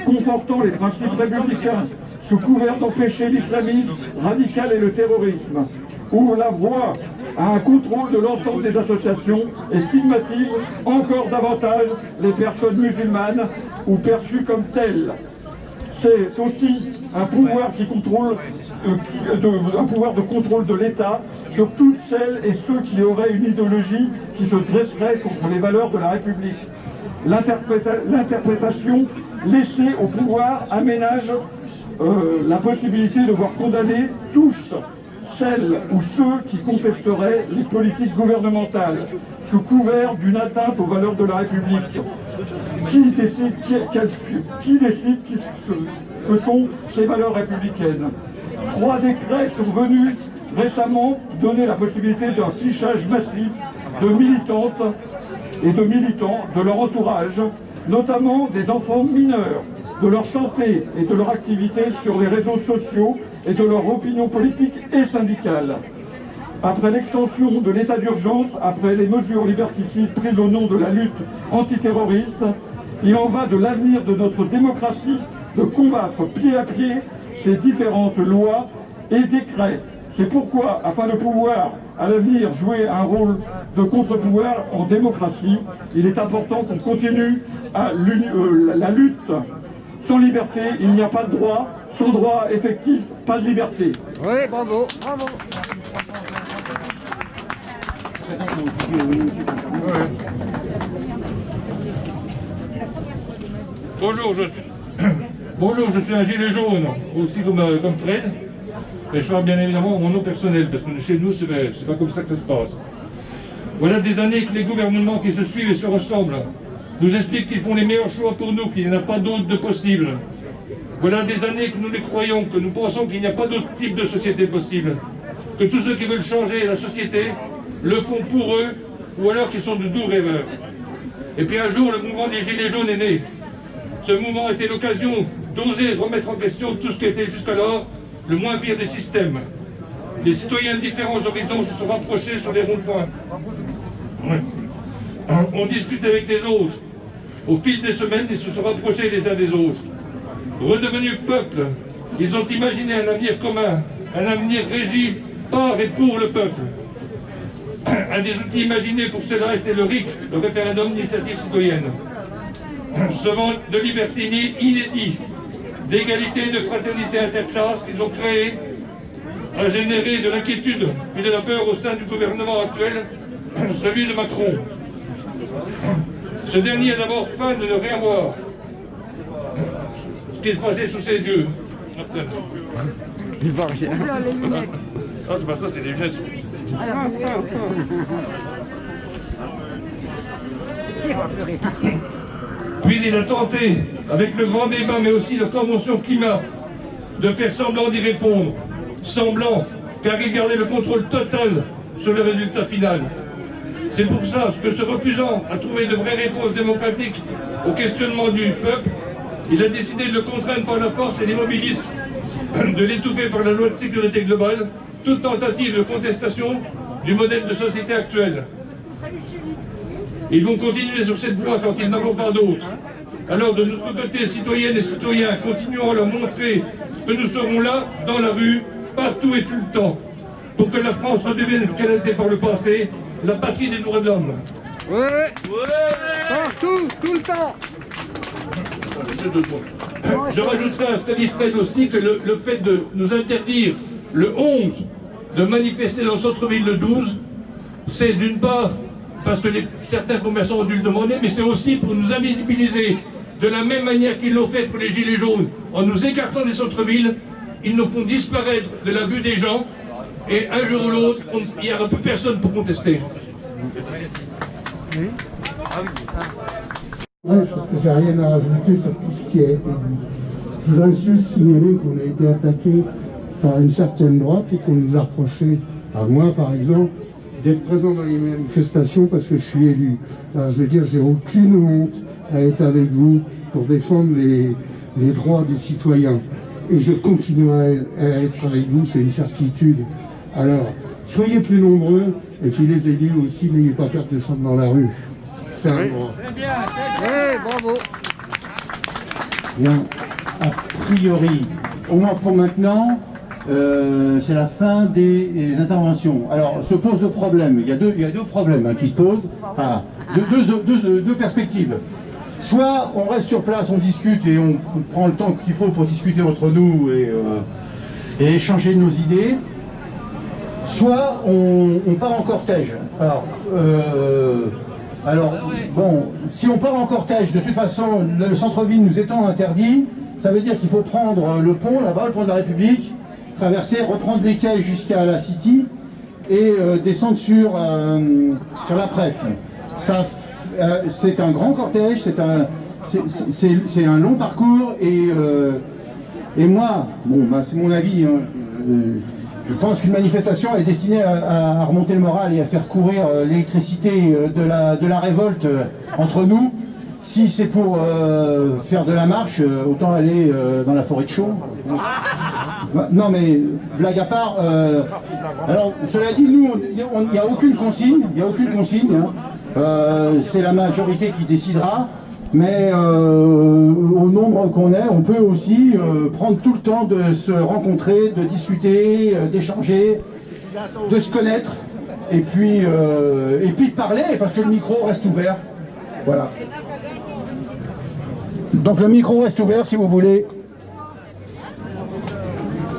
confortant les principes républicains sous couvert d'empêcher l'islamisme radical et le terrorisme ouvre la voie à un contrôle de l'ensemble des associations et stigmatise encore davantage les personnes musulmanes ou perçues comme telles. C'est aussi un pouvoir un pouvoir de contrôle de l'État sur toutes celles et ceux qui auraient une idéologie qui se dresserait contre les valeurs de la République. L'interprétation laissée au pouvoir aménage la possibilité de voir condamner tous celles ou ceux qui contesteraient les politiques gouvernementales sous couvert d'une atteinte aux valeurs de la République. Qui décide que sont ces valeurs républicaines? 3 décrets sont venus récemment donner la possibilité d'un fichage massif de militantes et de militants de leur entourage, notamment des enfants mineurs, de leur santé et de leur activité sur les réseaux sociaux et de leur opinion politique et syndicale. Après l'extension de l'état d'urgence, après les mesures liberticides prises au nom de la lutte antiterroriste, il en va de l'avenir de notre démocratie de combattre pied à pied ces différentes lois et décrets. C'est pourquoi, afin de pouvoir à l'avenir jouer un rôle de contre-pouvoir en démocratie, il est important qu'on continue la lutte. Sans liberté, il n'y a pas de droit. Sans droit effectif, pas de liberté. Oui, bravo, bravo. Bonjour, je suis un gilet jaune, aussi comme Fred. Mais je parle bien évidemment mon nom personnel, parce que chez nous, c'est pas comme ça que ça se passe. Voilà des années que les gouvernements qui se suivent et se ressemblent nous expliquent qu'ils font les meilleurs choix pour nous, qu'il n'y en a pas d'autre de possible. Voilà des années que nous les croyons, que nous pensons qu'il n'y a pas d'autre type de société possible, que tous ceux qui veulent changer la société le font pour eux, ou alors qu'ils sont de doux rêveurs. Et puis un jour, le mouvement des Gilets jaunes est né. Ce mouvement était l'occasion d'oser remettre en question tout ce qui était jusqu'alors le moins pire des systèmes. Les citoyens de différents horizons se sont rapprochés sur les ronds-points. On discute avec les autres. Au fil des semaines, ils se sont rapprochés les uns des autres. Redevenus peuple, ils ont imaginé un avenir commun, un avenir régi par et pour le peuple. Un des outils imaginés pour cela était le RIC, le référendum d'initiative citoyenne. Ce vent de liberté inédit, d'égalité et de fraternité interclasse qu'ils ont créé, a généré de l'inquiétude et de la peur au sein du gouvernement actuel, celui de Macron. Ce dernier a d'abord faim de ne rien voir. Ce qui se passait sous ses yeux. Il va rien. Ah, c'est pas ça, c'est des lunettes. Puis il a tenté, avec le grand débat, mais aussi la convention climat, de faire semblant d'y répondre. Semblant, car il gardait le contrôle total sur le résultat final. C'est pour ça que, se refusant à trouver de vraies réponses démocratiques au questionnement du peuple, il a décidé de le contraindre par la force et l'immobilisme, de l'étouffer par la loi de sécurité globale, toute tentative de contestation du modèle de société actuel. Ils vont continuer sur cette voie quand ils n'en ont pas d'autre. Alors de notre côté, citoyennes et citoyens, continuons à leur montrer que nous serons là, dans la rue, partout et tout le temps, pour que la France redevienne ce qu'elle a été par le passé, la patrie des droits de l'homme. Ouais. Partout, tout le temps. Je rajouterai à ce qu'a dit Fred aussi que le fait de nous interdire le 11 de manifester dans le centre-ville le 12, c'est d'une part parce que certains commerçants ont dû le demander, mais c'est aussi pour nous invisibiliser de la même manière qu'ils l'ont fait pour les Gilets jaunes. En nous écartant des centres-villes, ils nous font disparaître de la vue des gens et un jour ou l'autre, il n'y aura plus personne pour contester. Ouais, je pense que j'ai rien à rajouter sur tout ce qui a été dit. Je voudrais juste signaler qu'on a été attaqué par une certaine droite et qu'on nous a reproché, à moi par exemple, d'être présent dans les manifestations parce que je suis élu. Alors, je veux dire, j'ai aucune honte à être avec vous pour défendre les droits des citoyens. Et je continuerai à être avec vous, c'est une certitude. Alors, soyez plus nombreux et puis les élus aussi, n'ayez pas peur de descendre dans la rue. C'est un droit. Très bien, oui, bravo. Bien, a priori, au moins pour maintenant, c'est la fin des interventions. Alors, se pose le problème. Il y a deux problèmes qui se posent. Enfin, deux perspectives. Soit on reste sur place, on discute et on prend le temps qu'il faut pour discuter entre nous et échanger nos idées. Soit on part en cortège. Alors, bon, si on part en cortège, de toute façon, le centre-ville nous étant interdit, ça veut dire qu'il faut prendre le pont, là-bas, le pont de la République, traverser, reprendre les quais jusqu'à la City et descendre sur la Pref. C'est un grand cortège, c'est un long parcours et moi, bon, c'est mon avis, hein, je pense qu'une manifestation est destinée à remonter le moral et à faire courir l'électricité de la révolte entre nous. Si c'est pour faire de la marche, autant aller dans la forêt de Chaux. Non mais, blague à part, alors cela dit, nous, il n'y a aucune consigne, hein. C'est la majorité qui décidera, mais au nombre qu'on est, on peut aussi prendre tout le temps de se rencontrer, de discuter, d'échanger, de se connaître, et puis de parler, parce que le micro reste ouvert. Voilà. Donc le micro reste ouvert si vous voulez.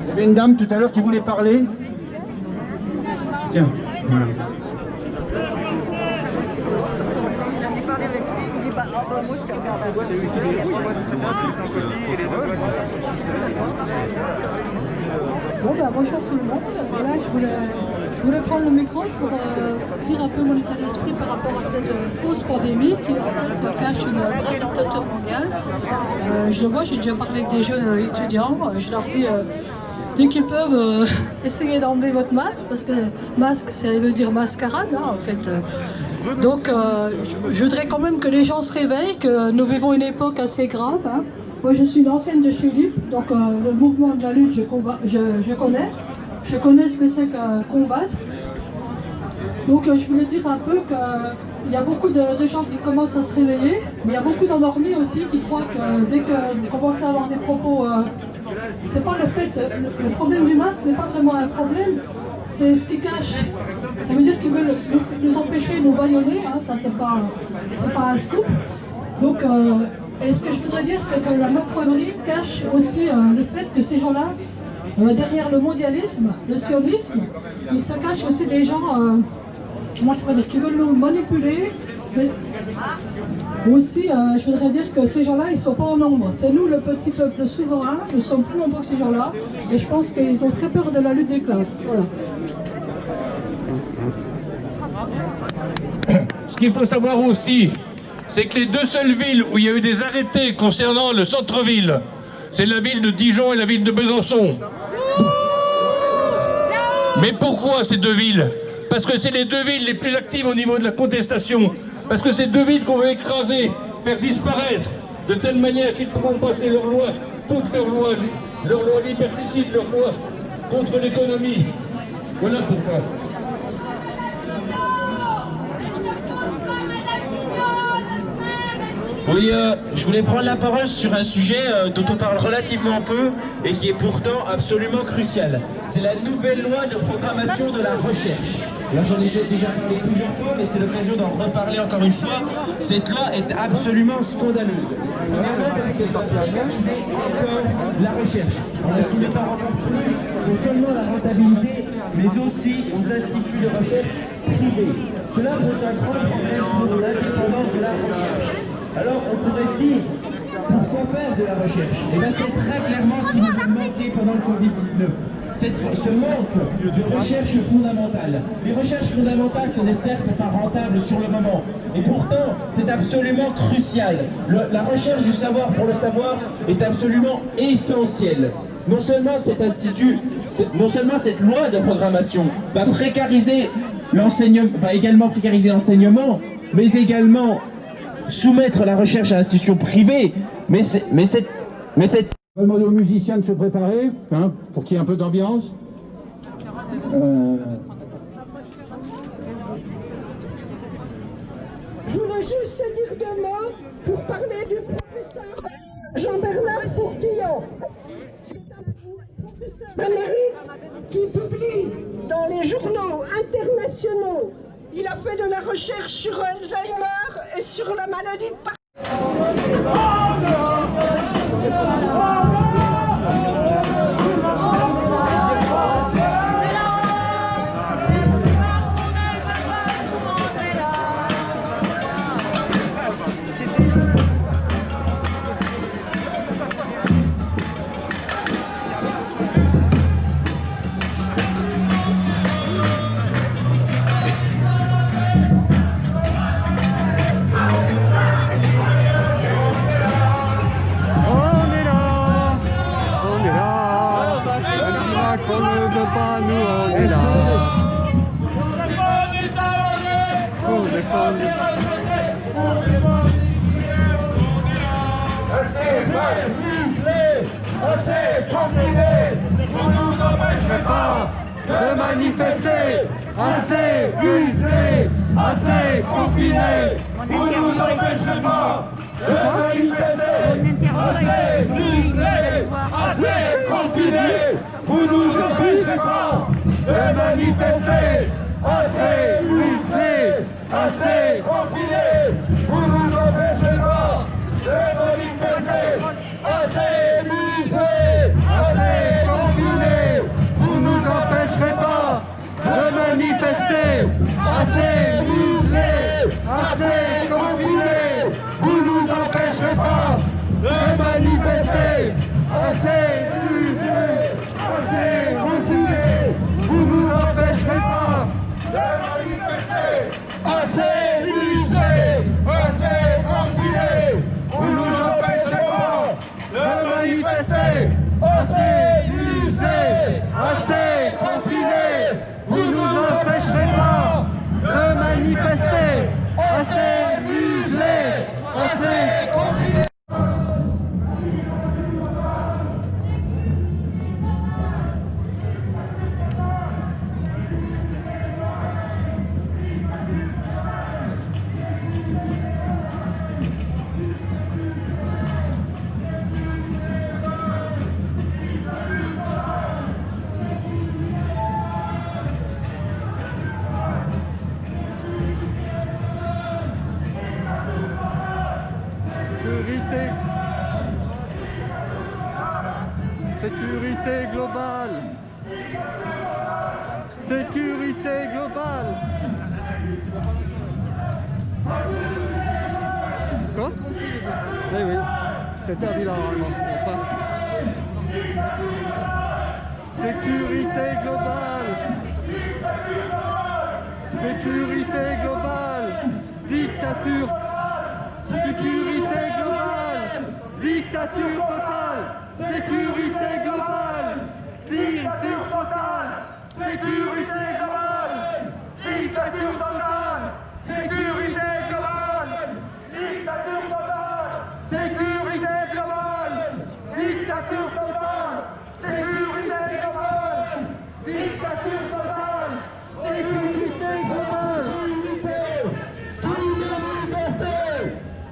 Il y avait une dame tout à l'heure qui voulait parler. Tiens, voilà. Bon ben bonjour tout le monde. Voilà, je voulais prendre le micro pour dire un peu mon état d'esprit par rapport à cette fausse pandémie qui en fait cache une vraie dictature mondiale. Je le vois, j'ai déjà parlé avec des jeunes étudiants, je leur dis dès qu'ils peuvent essayer d'enlever votre masque, parce que masque ça veut dire mascarade hein, en fait. Donc je voudrais quand même que les gens se réveillent, que nous vivons une époque assez grave. Hein. Moi je suis une ancienne de chez lui, donc le mouvement de la lutte je connais. Je connais ce que c'est que combattre. Donc je voulais dire un peu qu'il y a beaucoup de gens qui commencent à se réveiller, mais il y a beaucoup d'endormis aussi qui croient que dès que vous commencez à avoir des propos... c'est pas le fait... Le problème du masque n'est pas vraiment un problème, c'est ce qui cache. Ça veut dire qu'ils veulent nous empêcher de nous bâillonner, hein, ça c'est pas un scoop. Donc, et ce que je voudrais dire, c'est que la macronerie cache aussi le fait que ces gens-là, derrière le mondialisme, le sionisme, il se cache aussi des gens, comment je pourrais dire, qui veulent nous manipuler. Mais aussi, je voudrais dire que ces gens-là, ils ne sont pas en nombre. C'est nous, le petit peuple souverain, nous sommes plus nombreux que ces gens-là. Et je pense qu'ils ont très peur de la lutte des classes. Voilà. Ce qu'il faut savoir aussi, c'est que les deux seules villes où il y a eu des arrêtés concernant le centre-ville, c'est la ville de Dijon et la ville de Besançon. Mais pourquoi ces deux villes? Parce que c'est les deux villes les plus actives au niveau de la contestation. Parce que c'est deux villes qu'on veut écraser, faire disparaître, de telle manière qu'ils pourront passer leurs lois, toutes leurs lois liberticides, leurs lois contre l'économie. Voilà pourquoi. Oui, je voulais prendre la parole sur un sujet dont on parle relativement peu et qui est pourtant absolument crucial. C'est la nouvelle loi de programmation de la recherche. Là, j'en ai déjà parlé plusieurs fois, mais c'est l'occasion d'en reparler encore une fois. Cette loi est absolument scandaleuse. Premièrement, parce qu'elle va précariser encore la recherche. On ne soumet pas encore plus, non seulement la rentabilité, mais aussi aux instituts de recherche privés. Cela pose un grand problème pour l'indépendance de la recherche. Alors, on pourrait se dire, pourquoi faire de la recherche? Eh bien, c'est très clairement ce qui nous a manqué pendant le Covid-19. Ce manque de recherche fondamentale. Les recherches fondamentales, ce n'est certes pas rentable sur le moment, et pourtant, c'est absolument crucial. La recherche du savoir pour le savoir est absolument essentielle. Non seulement cet institut, non seulement cette loi de programmation va précariser l'enseignement, va également précariser l'enseignement, mais également soumettre la recherche à l'institution privée, mais cette... On va demander aux musiciens de se préparer, hein, pour qu'il y ait un peu d'ambiance. Je voulais juste dire deux mots pour parler du professeur Jean-Bernard Fourtillon. C'est un professeur d'Amérique qui publie dans les journaux internationaux. Il a fait de la recherche sur Alzheimer et sur la maladie de Parkinson. On ne veut pas, nous on est là. Pour défendre les Assez muselés, assez confinés, vous nous empêcherez pas de manifester. Assez muselés, assez confinés, vous nous empêcherez pas de manifester. Assez muselés, assez confinés, vous nous empêcherez pas de manifester. Assez muselés, assez confinés, vous nous empêcherez pas de manifester. Assez muselés, assez confinés, vous nous empêcherez pas de manifester. Assez muselés, assez confinés, vous nous empêcherez pas de manifester. Assez muselés, assez confinés, vous nous empêcherez pas de manifester. Assez muselés, assez confinés, vous nous empêcherez pas de manifester. Assez muselés, assez confinés, vous nous empêcherez pas de manifester. Assez muselés, assez confinés. Sécurité globale. Sécurité globale. Quoi? Oui, oui. C'est interdit là, normalement. Sécurité globale. Sécurité globale. Dictature. Sécurité globale. Dictature totale. Sécurité globale. Dictature totale. Sécurité globale. Dictature totale. Sécurité globale. Dictature totale. Sécurité globale. Dictature totale. Sécurité globale. Dictature totale. Sécurité globale. Plus la liberté.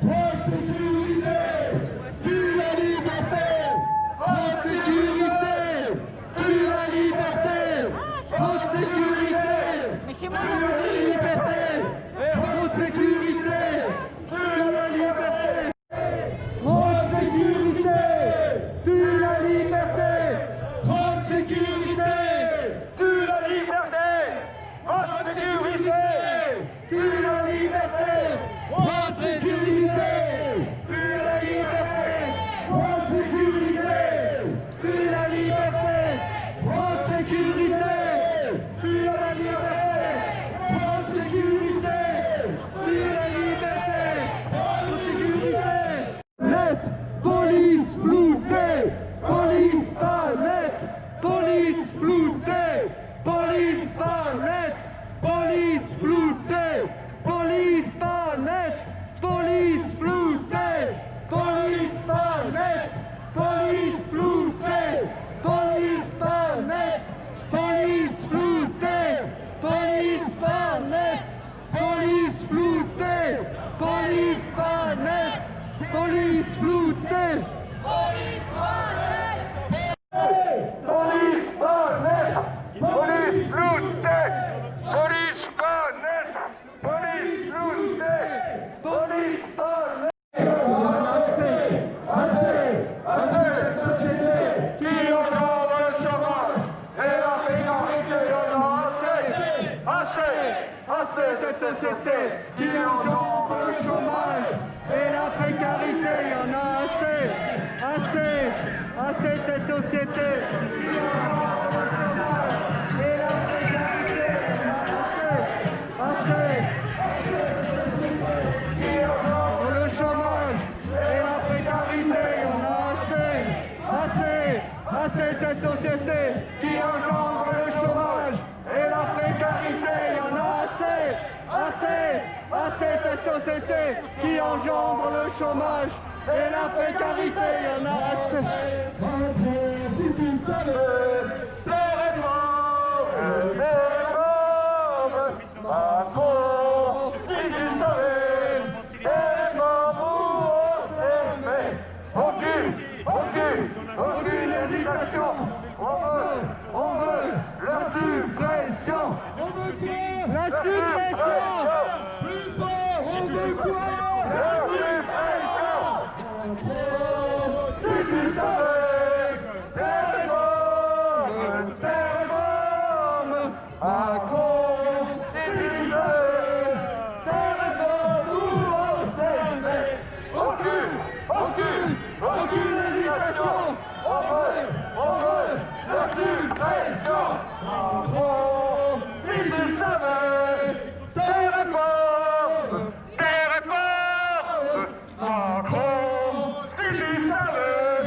Point de sécurité. Plus la liberté. Point de sécurité. Plus la liberté. Point de sécurité. floutée, police pas nette, police floutée, police pas nette, police floutée, police pas nette, police floutée, police pas nette, police floutée, police pas nette, police floutée, police pas nette, police floutée, police pas nette, police pas nette, police floutée, police pas nette, police floutée, police pas nette. Cette société qui engendre le chômage et la précarité, il y en a assez, assez, assez de cette société qui engendre le chômage et la précarité, il y en a assez, assez, qui engendre le chômage et la précarité, il y en a assez, assez, assez de cette société qui engendre le chômage et la précarité, il y en a assez, assez, assez de cette société qui engendre le chômage et la précarité, il y en a assez. Si tu savais, les réformes, Macron, si tu savais, les réformes où on s'aimait, aucune hésitation, on veut la suppression. On veut quoi? La suppression. Plus fort. On veut quoi? La suppression. Si tu savais, ces réformes, Macron, si tu savais, ces réformes où on s'aimait, aucune hésitation. On veut la suppression. Macron, si tu savais, ces réformes, Macron, si tu savais,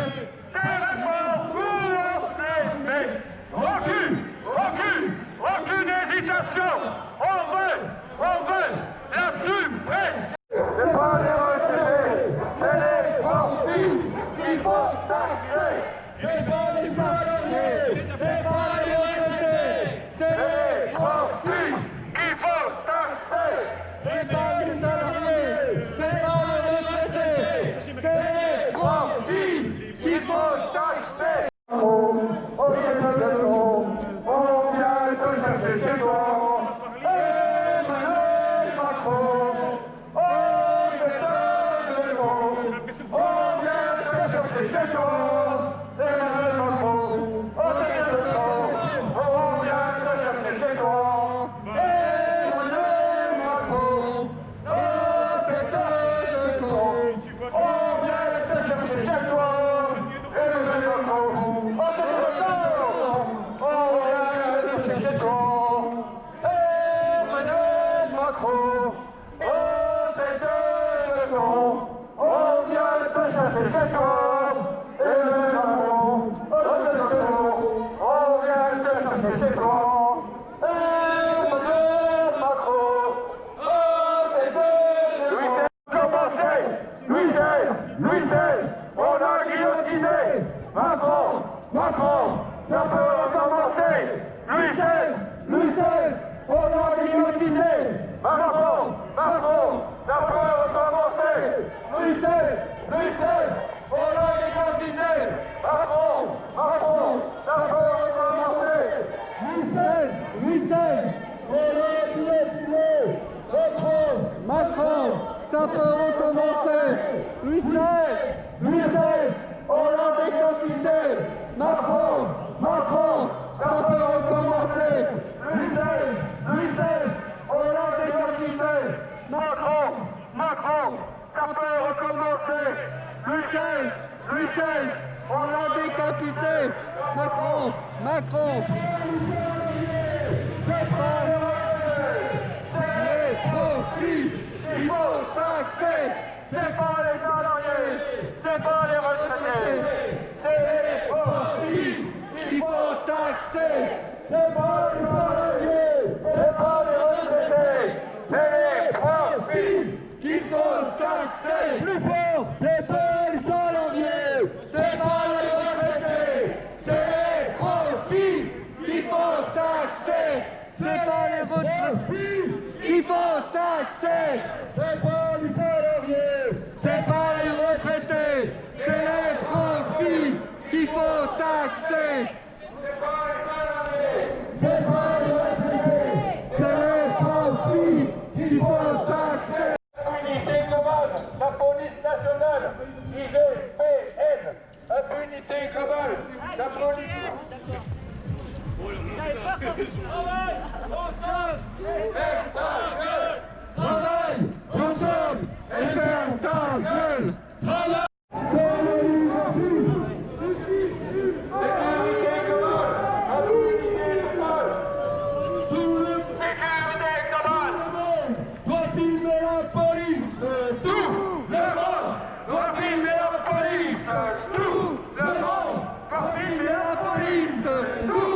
ces réformes où on s'aimait, aucune hésitation. On veut la suppression. C'est pas les retraités, c'est les profits qu'il faut taxer. C'est pas les salariés, c'est pas les retraités, c'est les profits qu'il faut taxer. C'est pas les salariés, c'est pas les retraités, c'est les profits qu'il faut taxer. On vient te chercher chez toi. Emmanuel Macron, on vient te chercher chez toi. Emmanuel Macron, on vient te chercher chez toi. Emmanuel Macron, tête de con, on vient te chercher chez toi. Emmanuel Macron, tête de con, on vient te chercher chez toi. Emmanuel Macron, tête de con, on vient te chercher chez toi. Chez toi, Emmanuel Macron, Louis XVI commencé, Louis XVI, on a guillotiné, Macron, ça peut recommencer, Louis XVI, on a guillotiné, Macron, ça peut recommencer, Louis XVI, on a guillotiné, Macron, ça peut recommencer. Louis XVI, on a guillotiné, Macron, ça peut recommencer. Louis XVI, on l'a décapité. Macron, ça peut recommencer. Louis XVI, on l'a décapité. Macron, ça peut recommencer. Louis XVI, on l'a décapité. Macron. C'est pas les profits, il faut taxer. C'est pas les salariés, c'est pas les retraités, c'est les profits, il faut taxer. des cabales, la police. Travaille ensemble et ferme ta gueule. Travaille. Filmer la police, tout le monde va filmer la police, tout le monde va filmer la police, tout le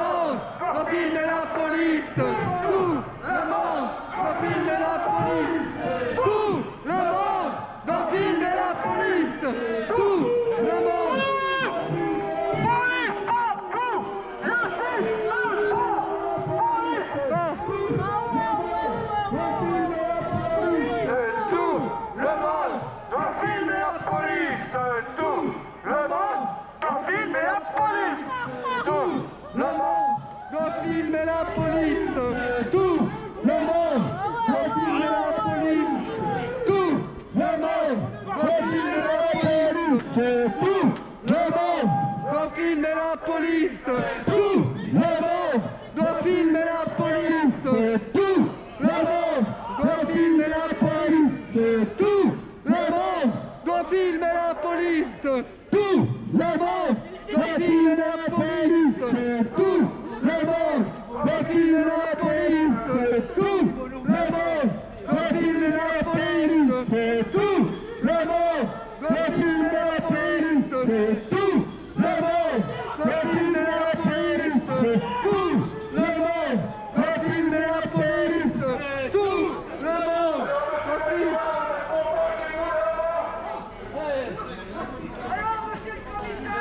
monde va filmer la police, tout le monde. Filmer la police, tout le monde doit filmer la police, tout le monde doit filmer la police, tout le monde doit filmer la police, tout le monde doit filmer la police, tout le monde doit filmer la police, tout le monde doit filmer la police, tout le monde doit filmer la police, tout le monde doit filmer la police, tout le monde doit filmer la police, tout le monde doit filmer la police, tout le monde doit filmer la police, tout le monde doit filmer la police, tout le monde doit filmer. Alors, monsieur le commissaire,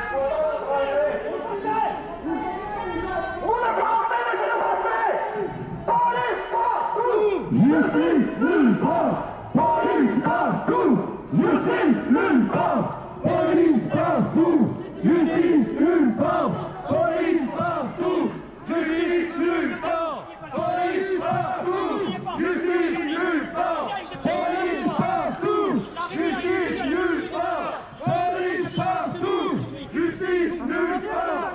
justice nulle part, police partout, justice nulle part, police partout, justice nulle part, police partout, justice nulle part, police partout, justice nulle part, police partout, justice nulle part, police partout, justice nulle part,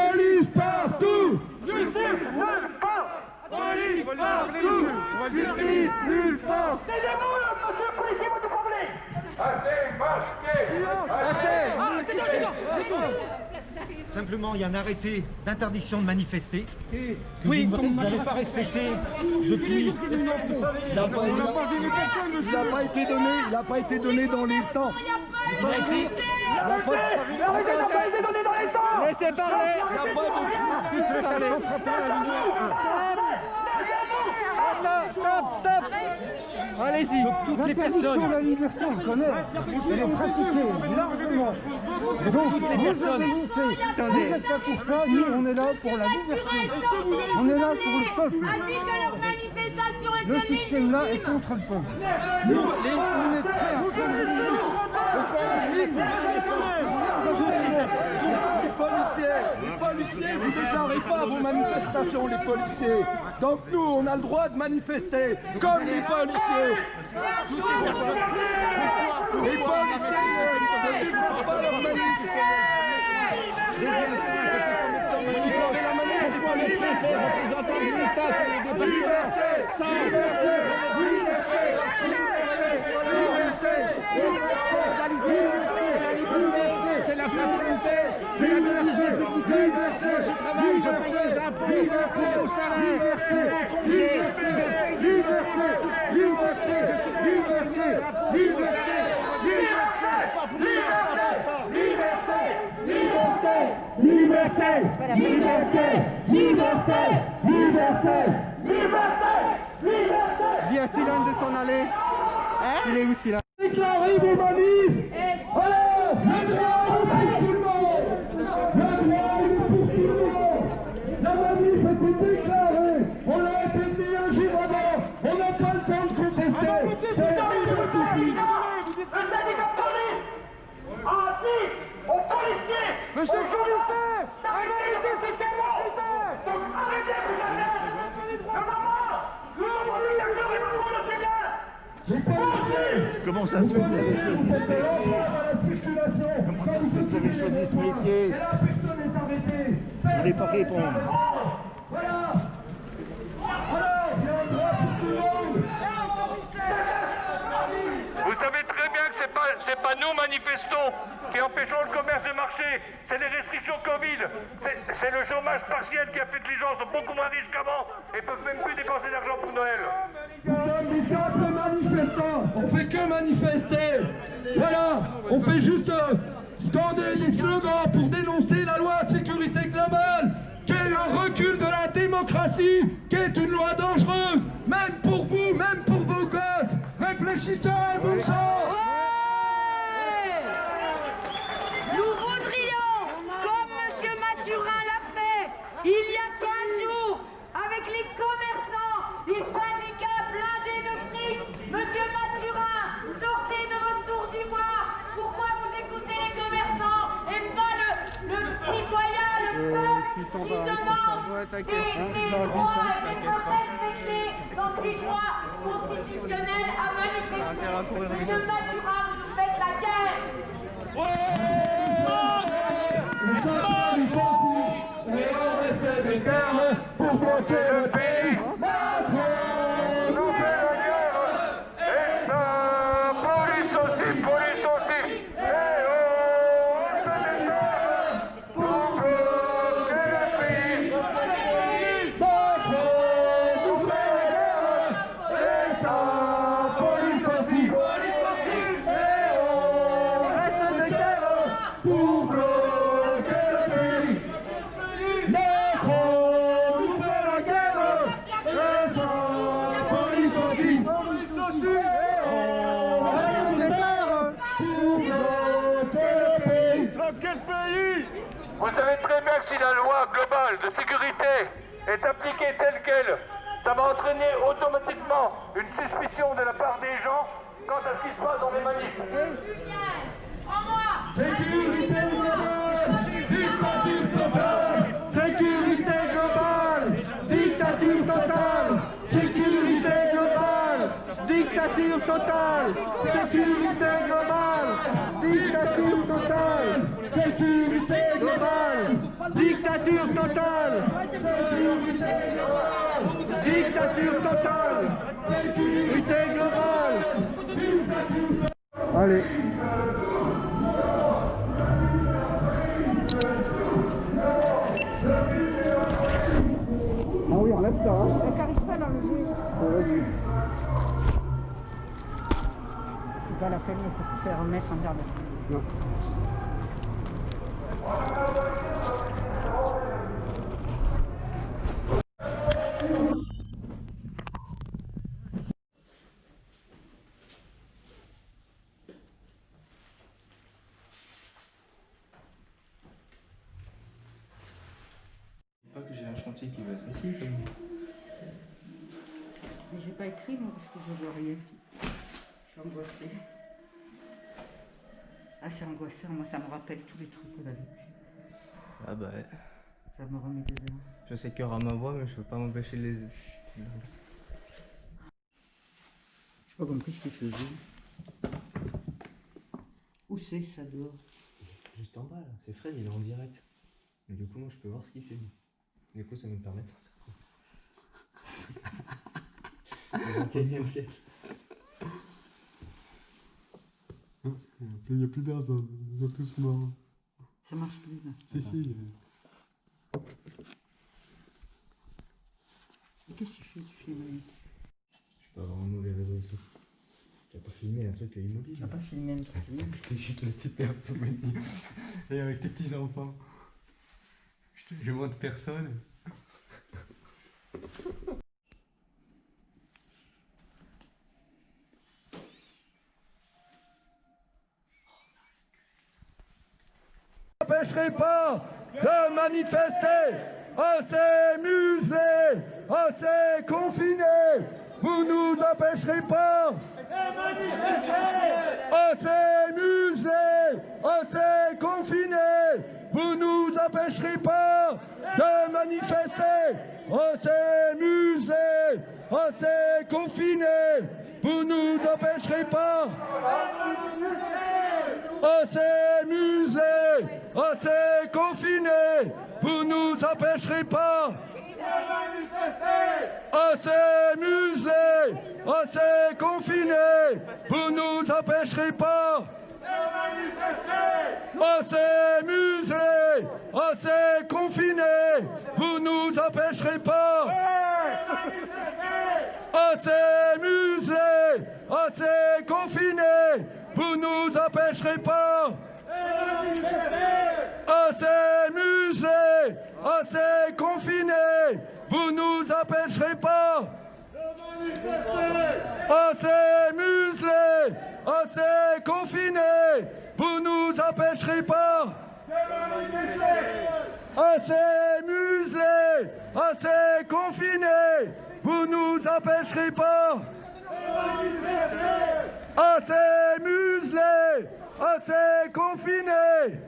police partout, justice nulle part. Police partout! Justice nulle part! taisez-vous là, monsieur le policier, vous nous parlez! Assez masqué! Simplement, il y a un arrêté d'interdiction de manifester que vous n'avez pas respecté depuis. Il n'a pas été donné dans les temps. Il a été. Laissez parler. Il n'y a pas de Stop. Allez-y. Donc toutes les personnes. La liberté, on connaît. Elle est pratiquée largement. Donc toutes les personnes. Vous n'êtes pas pour ça. Nous, on est là pour la liberté. On est là pour le peuple. Le système là est contre le peuple. Nous, on est prêts à prendre les policiers, vous ne déclarez pas vos manifestations, les policiers. Donc nous, on a le droit de manifester comme les policiers. Les policiers ne déclarent pas leur manifestation. C'est la fraternité, c'est la liberté, liberté, je travaille, je paye les impôts, au salaire, liberté, liberté, liberté, je suis liberté, liberté, liberté, liberté, liberté, liberté, liberté, liberté, liberté. Dis à Silane de s'en aller. Il est où Silane? Déclarez des manifs. Alors, le droit est pour tout le monde. Le droit est pour tout le monde. La manif était déclarée. On l'a été mis un jour avant. On n'a pas le temps de contester. C'est le syndicat de police a dit aux policiers. Monsieur le commissaire, arrêtez ces militaires. Donc arrêtez, vous avez le moment. Le secteur est le droit de Seigneur. Comment ça se fait que vous avez choisi ce métier? Vous n'allez pas répondre. Vous savez très bien que c'est pas nous, manifestants, qui empêchons le commerce de marché. C'est les restrictions Covid. C'est le chômage partiel qui a fait que les gens sont beaucoup moins riches qu'avant et peuvent même plus dépenser d'argent pour Noël. Nous sommes des simples manifestants. On fait que manifester. Voilà, on fait juste scander des slogans pour dénoncer la loi sécurité globale, qui est un recul de la démocratie, qui est une loi dangereuse, même pour vous, même pour vos gosses. Réfléchissez, bon sang. Nous voudrions, comme M. Mathurin l'a fait, il y a 15 jours, avec les commerçants, les syndicats blindés de fric. Monsieur Mathurin, sortez de votre tour d'ivoire. Pourquoi vous écoutez les commerçants et pas le citoyen, le peuple qui demande des droits et des respectés dans ses droits constitutionnels à manifester. Monsieur Mathurin, vous nous faites la guerre. Et on reste des terres pour bloquer le pays. Macron nous fait la guerre. Et ça, police aussi, police aussi. Et on reste des terres pour bloquer le pays. Macron nous fait la guerre. Et ça, police aussi, police aussi. Et on reste des terres pour bloquer le pays. Macron nous fait la guerre. Et ça, police aussi, police aussi. Et on reste des terres pour bloquer le pays. Bloquer le pays. Vous savez très bien que si la loi globale de sécurité est appliquée telle qu'elle, ça va entraîner automatiquement une suspicion de la part des gens quant à ce qui se passe dans les manifs. Sécurité globale, dictature totale. Sécurité globale, dictature totale. Sécurité globale, dictature totale. Sécurité globale, dictature totale. Sécurité globale, dictature totale. Sécurité globale, dictature totale. Sécurité globale, dictature totale. Allez. Ah oui, on lève ça. Hein. Ça n'arrive pas dans le jeu. Vas-y. C'est pas la peine de se faire remettre en garde. Non. Pas que j'ai un chantier qui va se ici. Mais j'ai pas écrit moi parce que je vois rien. Je suis angoissée. Ah c'est angoissant, moi ça me rappelle tous les trucs qu'on a vécu. Ah bah ouais. Ça me remet dedans. Je sais qu'il y aura ma voix mais je peux pas m'empêcher de les... J'ai pas compris ce qu'il faisait. Où c'est ça dehors? Juste en bas là, c'est Fred, il est en direct. Et du coup moi je peux voir ce qu'il fait. Du coup ça me permet de sortir. Le 21e siècle. Il n'y a plus personne, ils sont tous morts. Ça marche plus là. Si. Qu'est-ce que tu fais? Tu filmes? Je peux avoir un mot les réseaux et tout. Tu vas pas filmer un truc immobile. Tu vas pas filmer un truc immobile. C'est juste le super souvenir. Et avec tes petits enfants. Je montre personne. N'empêcherez pas de manifester. Oh c'est muselé, oh c'est confiné. Vous nous empêcherez pas de manifester. Oh c'est muselé, oh c'est confiné. Vous nous empêcherez pas de manifester. Oh c'est muselé, oh c'est confiné. vous nous empêcherez pas. On s'est muselé, on s'est confiné, vous nous empêcherez pas. On s'est muselé, on s'est confiné, vous nous empêcherez pas. On s'est muselé, on s'est confiné, vous nous empêcherez pas. On s'est muselé, on s'est confiné, vous nous empêcherez pas. On s'est muselé, on s'est confiné, vous nous empêcherez pas. On s'est muselé, on s'est confiné, vous nous empêcherez pas. On s'est muselé, on s'est confiné, vous nous empêcherez pas. On s'est muselé, on s'est confiné.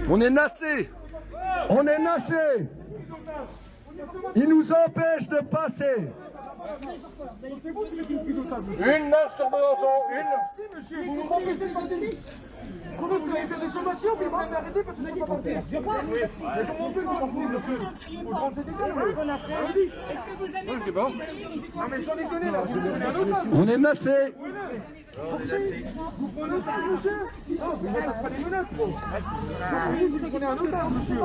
On est nassé. On est nassé. Ils nous empêchent de passer. Une marche sur Besançon, une. Monsieur, vous nous empêchez de partir. Comment vous avez fait des sommations, puis vous m'avez arrêté parce que je ne peux pas partir. Mais comment on fait pour partir, monsieur? Vous rentrez des gars, est-ce que vous avez... Je sais pas. Non mais j'en ai donné là, On est nassé. Vous prenez otage, monsieur? Non, vous n'êtes pas des menottes. Vous prenez un otage, monsieur.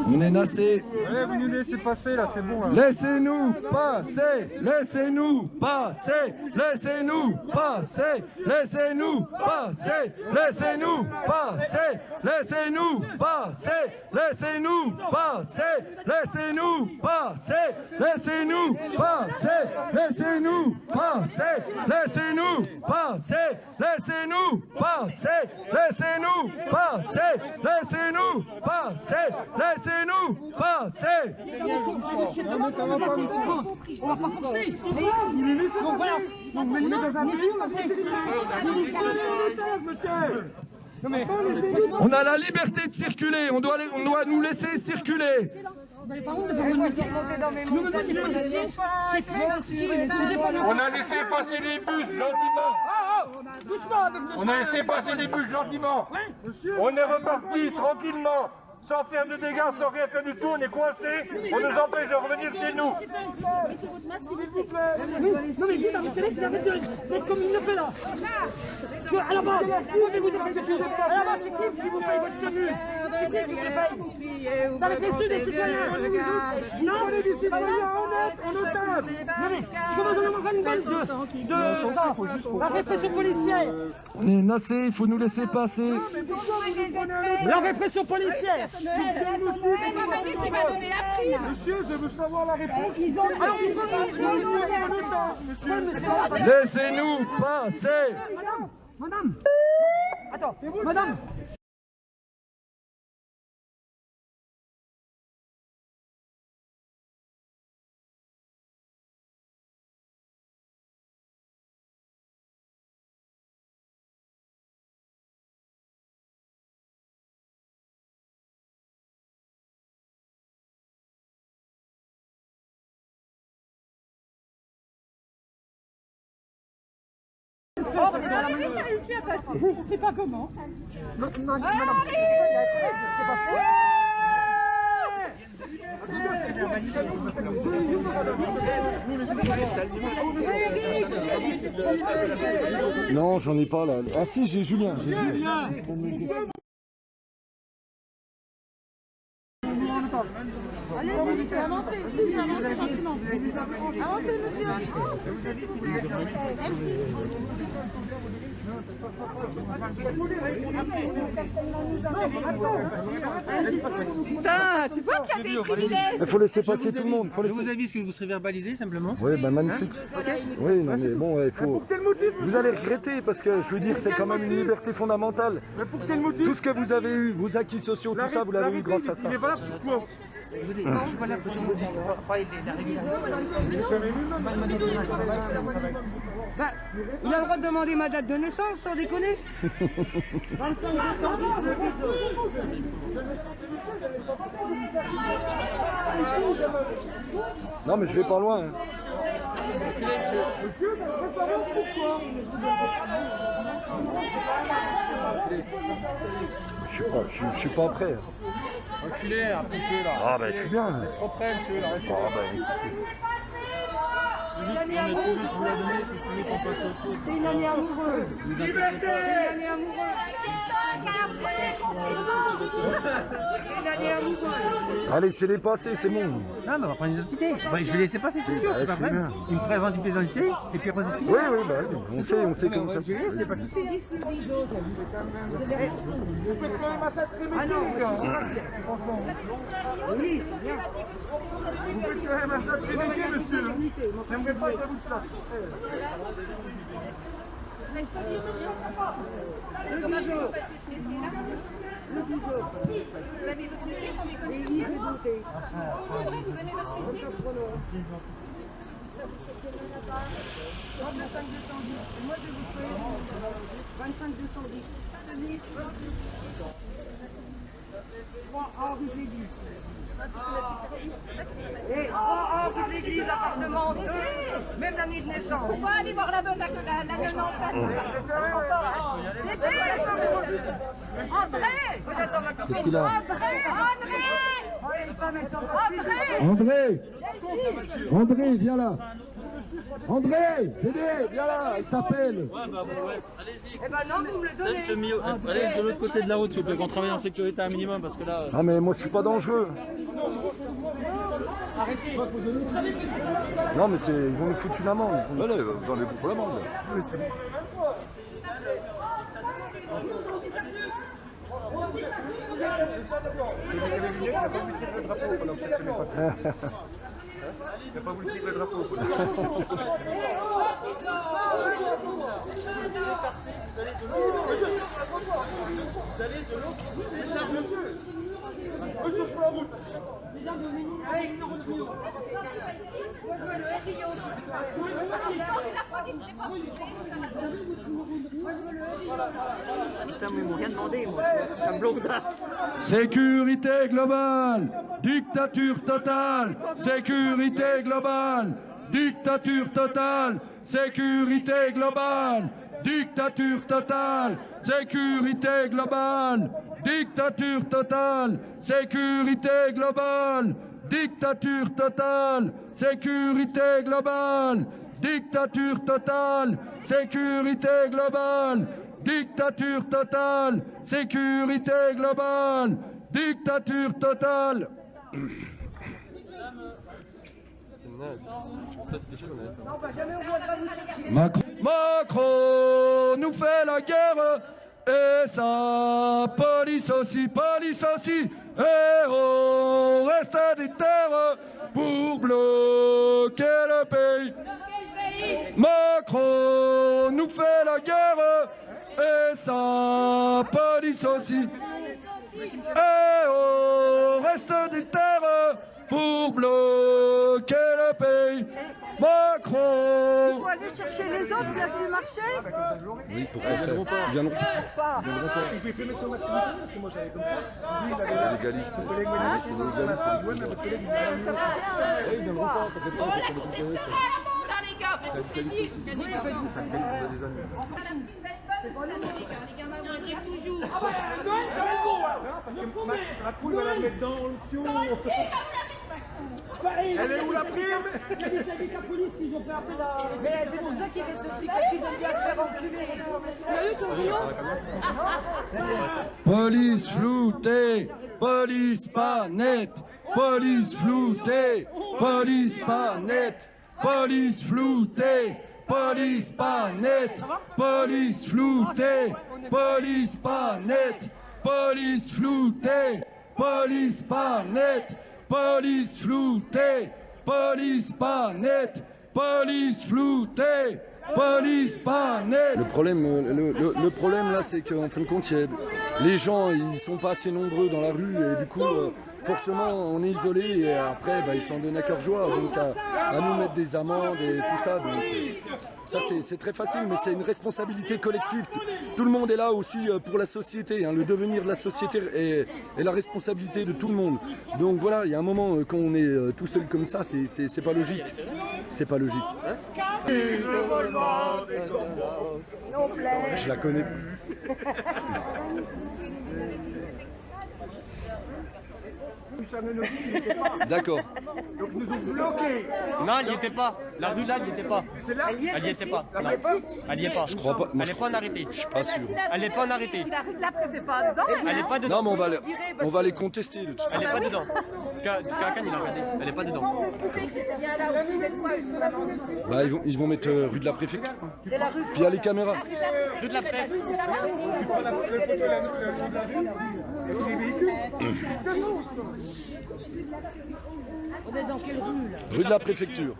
On est nassé. Allez, vous nous laissez passer là, c'est bon là. Laissez-nous passer. Laissez-nous passer. Laissez-nous passer. Laissez-nous passer. Laissez-nous passer. Laissez-nous passer. Laissez-nous passer. Laissez-nous passer. Laissez-nous passer. Laissez-nous passer. Laissez-nous passer. Laissez-nous passer. Laissez-nous passer. Laissez-nous passer. Laissez-nous passer. On va pas forcer. Il est laissé. Donc voilà. Donc vous mettez dans un régime. On a la liberté de circuler. On doit nous laisser circuler. On a laissé passer les bus gentiment. On a laissé passer les bus gentiment. On est reparti tranquillement, sans faire de dégâts, sans rien faire du tout. On est coincés. On nous empêche de revenir chez nous. Mettez votre masque, s'il vous plaît. Non mais juste arrêtez d'être comme il le fait là. À la base, vous devez vous empêcher. À la base, c'est qui vous paye votre tenue? C'est qui vous paye? Ça va être les des citoyens. Non, on est des citoyens honnêtes, en otage. Non mais, je commence à avoir une belle de ça. La répression policière. On est nassé, il faut nous laisser passer. La répression policière. Monsieur, je veux savoir la réponse. Laissez-nous passer. Madame. Attends, madame. On n'a réussi à passer. Je ne sais pas comment. Non, j'en ai pas là. Ah si, j'ai Julien. Allez, monsieur, avancez, gentiment. Avancez, monsieur. S'il vous plaît. Merci. Putain, tu vois qu'il y a des privilèges. Il faut laisser passer tout le monde. Je vous avise que vous serez verbalisé simplement. Oui, bah magnifique. Oui, non mais bon, il faut... Vous allez regretter parce que, je veux dire, c'est quand même une liberté fondamentale. Tout ce que vous avez eu, vos acquis sociaux, tout ça, vous l'avez eu grâce à ça. Il n'est pas là pourquoi? Je suis pas là pour parler de la Bah, il a le droit de demander ma date de naissance, sans déconner. 25 décembre. Non, mais je vais pas loin. Hein. Je suis pas prêt. Enculé, un petit peu là. Ah bah je suis bien. Trop près, monsieur, la réponse. Ah, bah, C'est une année amoureuse. Liberté. C'est une année amoureuse. C'est une année amoureuse. allez, c'est les passés, c'est bon. Non, mais on va prendre une identité. Je vais laisser passer, c'est sûr, c'est pas vrai. Il me présente une pièce d'identité et puis après c'est fini. Oui, oui, bah oui. On sait comment ça se passe. C'est pas de souci. Ah non, franchement. Oui, c'est bien. Vous faites quand même un sacré métier, monsieur. J'aimerais pas que vous fassiez. Le biseau. Le biseau. Vous avez votre métier sans déconner? Oui, j'ai douté. Vous aimez votre métier? 25 210. Moi, je vous fais 25 210. 3 Henri de l'Église. Et 3 Henri de l'Église, appartement 2, même l'année de naissance. On va aller voir la bonne la gueule en face. André! Vous êtes dans ma copine. Qu'est-ce qu'il a? André, viens là. André, Dédé, viens là, il t'appelle. Ouais, bah bon, ouais. Allez-y. Eh ben non, vous me le donnez. Allez de l'autre côté de la route, s'il vous plaît, qu'on travaille en sécurité un minimum, parce que là... Ah mais moi je suis pas dangereux. Non mais ils vont nous foutre une amende. Voilà, vous en avez pour l'amende. Oui, c'est bon. Il n'a pas voulu tirer le drapeau. Vous allez de l'autre côté de la route. Monsieur, sur la route. Moi, je veux le RIO. Putain, mais ils m'ont rien demandé, moi. Ça me bloque grâce. Sécurité globale, dictature totale, sécurité globale, dictature totale, sécurité globale, dictature totale, sécurité globale, dictature totale, sécurité globale, dictature totale, sécurité globale, dictature totale, sécurité globale, dictature totale, sécurité globale, dictature totale. Macron nous fait la guerre et sa police aussi, et on reste des terres pour bloquer le pays. Macron nous fait la guerre et sa police aussi, et on reste des terres pour bloquer le pays. Macron. Il faut aller chercher les autres places du marché. Oui, pourquoi faire? Ils viendront pas. Vous pouvez faire mettre son masque parce que moi j'avais comme ça. Lui, il avait légaliste. Mon collègue m'a dit qu'il était légaliste. Oui, mais votre collègue, il viendront pas. Oh, la contesterait à la monde, hein, les gars. Faites ce qu'il dit. Toujours. Ah ouais, Noël, c'est un gros, hein. La poule va la mettre dans l'option. Elle est où la prime? Mais c'est pour ça qu'il reste flic, parce qu'ils aiment bien se faire enculer. Tu as eu ton lion? Police floutée, police pas nette, police floutée, police pas nette, police floutée, police pas nette, police floutée, police pas nette, police floutée, police pas nette, police floutée, police pas nette, police floutée, police pas nette. Le problème là, c'est qu'en fin de compte, les gens ils sont pas assez nombreux dans la rue et du coup, forcément, on est isolé et après, ils s'en donnent à cœur joie, donc à nous mettre des amendes et tout ça. Donc, Ça, c'est très facile, mais c'est une responsabilité collective. Tout le monde est là aussi pour la société. Hein. Le devenir de la société est la responsabilité de tout le monde. Donc voilà, il y a un moment, quand on est tout seul comme ça, c'est pas logique. C'est pas logique. Je la connais plus. D'accord. Donc ils nous ont bloqués. Non, elle n'y était pas. La rue là, elle n'y était pas. Elle n'y était pas. Non. Elle n'y est pas. Je crois pas. Elle n'est pas en arrêté. Je suis pas sûr. Elle n'est pas en arrêté. Si la rue de la Préfet pas dedans. Elle n'est pas dedans. Non, mais on va les contester de toute façon. Elle n'est pas dedans. Jusqu'à Cannes, il a regardé. Elle n'est pas dedans. C'était bien là aussi, mais quoi, sur la bande. Bah, ils vont mettre rue de la Préfecture. C'est la rue. Puis il y a les caméras. Rue de la Préfecture. On est dans quelle rue là? Rue de la Préfecture.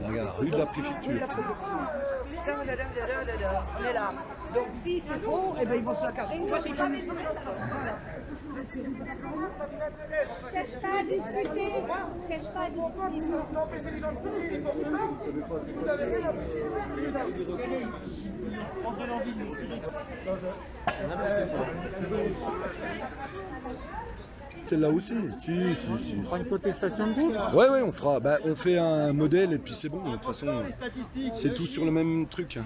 Regarde, rue de la Préfecture. On est là. Donc si c'est faux, eh ben, ils vont se la carrer. Cherche pas à discuter. Cherche pas à discuter. Celle-là aussi. Si. On fera une protestation de groupe. Ouais, on fera. Bah, on fait un modèle et puis c'est bon. De toute façon, c'est tout sur le même truc.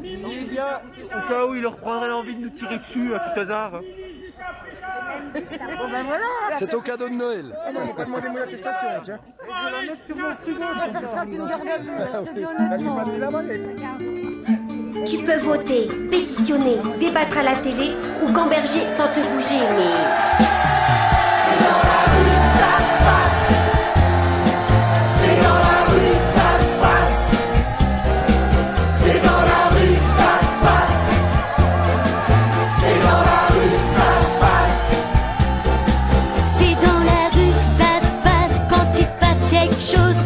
Média, au cas où il leur prendrait l'envie de nous tirer dessus à tout hasard. Bon ben voilà. C'est au cadeau de Noël. Ah non, pas demander mon attestation, tiens. Je vais la mettre sur mon frigo. On va faire ça qu'une garde à vue. Tu peux voter, pétitionner, débattre à la télé ou gamberger sans te bouger, mais... C'est dans la rue que ça se passe. C'est dans la rue que ça se passe. C'est dans la rue que ça se passe. C'est dans la rue que ça se passe. C'est dans la rue que ça se passe quand il se passe quelque chose.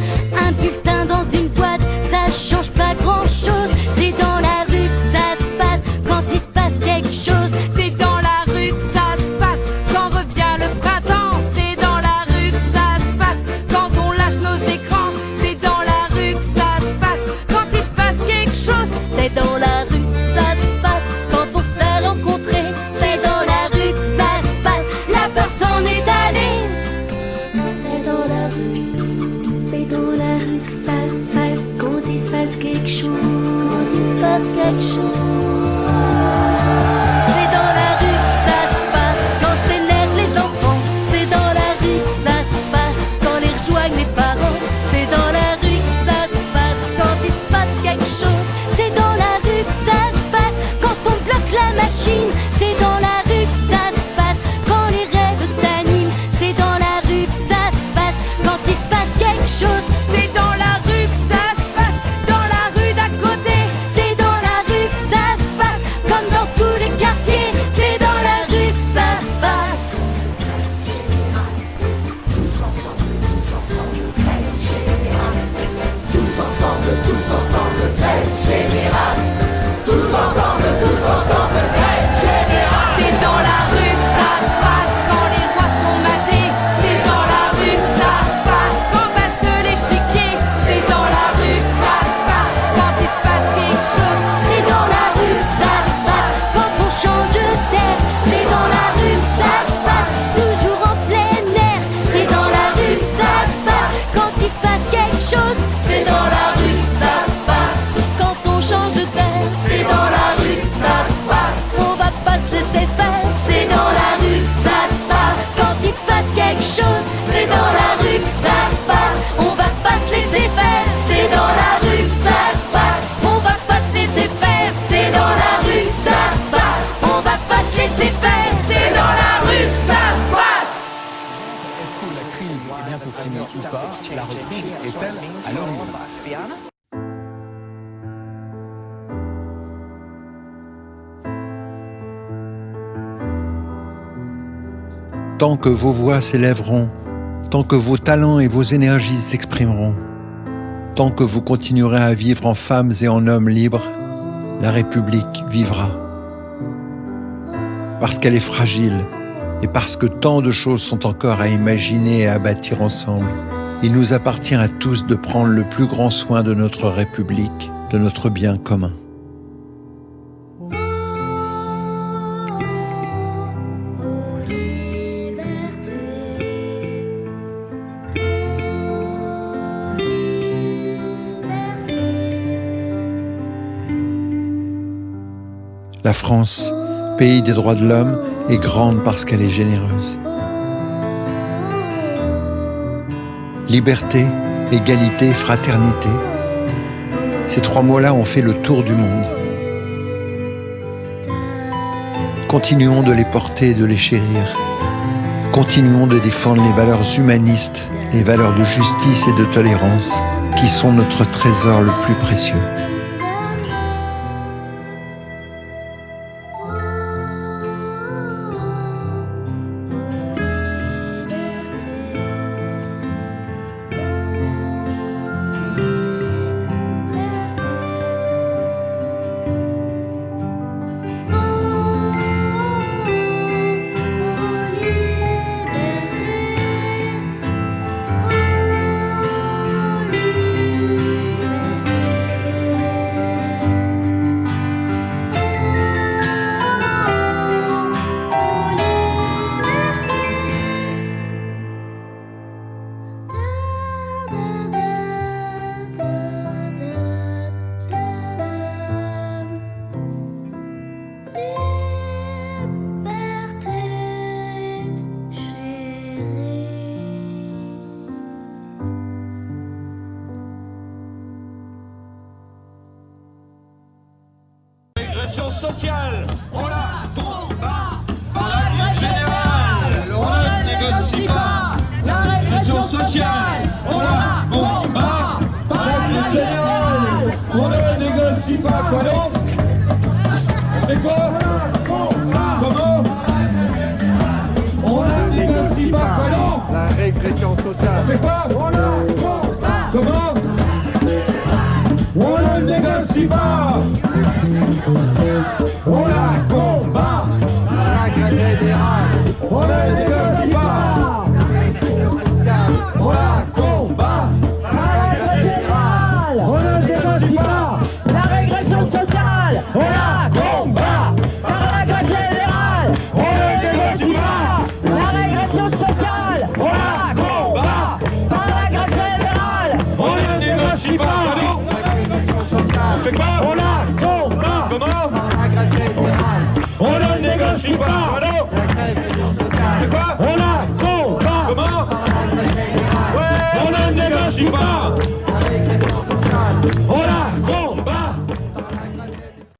Un bulletin dans une boîte, ça change pas grand chose. C'est dans la rue que ça se passe quand il se passe quelque chose. C'est dans la rue que ça se passe quand revient le printemps. C'est dans la rue que ça se passe quand on lâche nos écrans. C'est dans la rue que ça se passe quand il se passe quelque chose. C'est dans la rue que ça se passe quand on s'est rencontrés. C'est dans la rue que ça se passe, la peur s'en est allée. C'est dans la rue que ça se passe quand il se passe quelque chose. Quand il se passe quelque chose. C'est dans la rue que ça se passe quand s'énervent les enfants. C'est dans la rue que ça se passe quand les rejoignent les parents. C'est dans la rue que ça se passe quand il se passe quelque chose. C'est dans la rue que ça se passe quand on bloque la machine. C'est dans la rue que ça se passe quand les rêves s'animent. C'est dans la rue que ça se passe quand il se passe quelque chose. C'est dans la rue que ça se passe dans la rue d'à côté. C'est dans la rue que ça se passe comme dans tous les quartiers. C'est dans la rue que ça se passe. Tous ensemble, grève générale. Tous ensemble, grève générale. Tous ensemble, grève générale. C'est dans la rue que ça se passe quand les rois sont matés. C'est dans la rue que ça se passe quand passe l'échiquier. C'est dans la rue que ça se passe quand il se passe quelque chose. C'est dans la rue que ça se passe quand on change d'air. C'est dans la rue que ça se passe toujours en plein air. C'est dans la rue que ça se passe quand il se passe quelque chose. C'est dans la rue que ça se passe quand on change d'air. C'est dans la rue que ça se passe. On va pas se laisser faire. C'est dans la rue que ça se passe quand il se passe quelque chose. C'est dans la rue que ça se passe. On va pas se laisser faire. C'est dans la rue que ça se passe. On va pas se laisser faire. C'est dans la rue que ça se passe. On va pas se laisser faire. C'est dans la rue que ça se passe. Est-ce que la crise est bientôt finie ou pas? La reprise est-elle à l'horizon? Tant que vos voix s'élèveront, tant que vos talents et vos énergies s'exprimeront, tant que vous continuerez à vivre en femmes et en hommes libres, la République vivra. Parce qu'elle est fragile Et parce que tant de choses sont encore à imaginer et à bâtir ensemble, il nous appartient à tous de prendre le plus grand soin de notre République, de notre bien commun. La France, pays des droits de l'homme, est grande parce qu'elle est généreuse. Liberté, égalité, fraternité. Ces trois mots-là ont fait le tour du monde. Continuons de les porter et de les chérir. Continuons de défendre les valeurs humanistes, les valeurs de justice et de tolérance, qui sont notre trésor le plus précieux. Régression sociale, on la combat par la grève générale, on ne négocie pas. La régression sociale, on la combat par la grève générale, on ne négocie pas. Quoi donc? On fait quoi? Comment? On ne négocie pas. Quoi donc? La régression sociale. On fait quoi? Comment? On ne négocie pas. On la combat. La grève générale. On ne négocie pas. On la combat. La grève générale. On ne négocie pas. La régression sociale. On la combat. Par la grève générale. On ne négocie pas. La régression sociale. On la combat. Par la grève générale. On ne négocie pas. On fait quoi? On la combat. Comment? On ne négocie pas. C'est quoi?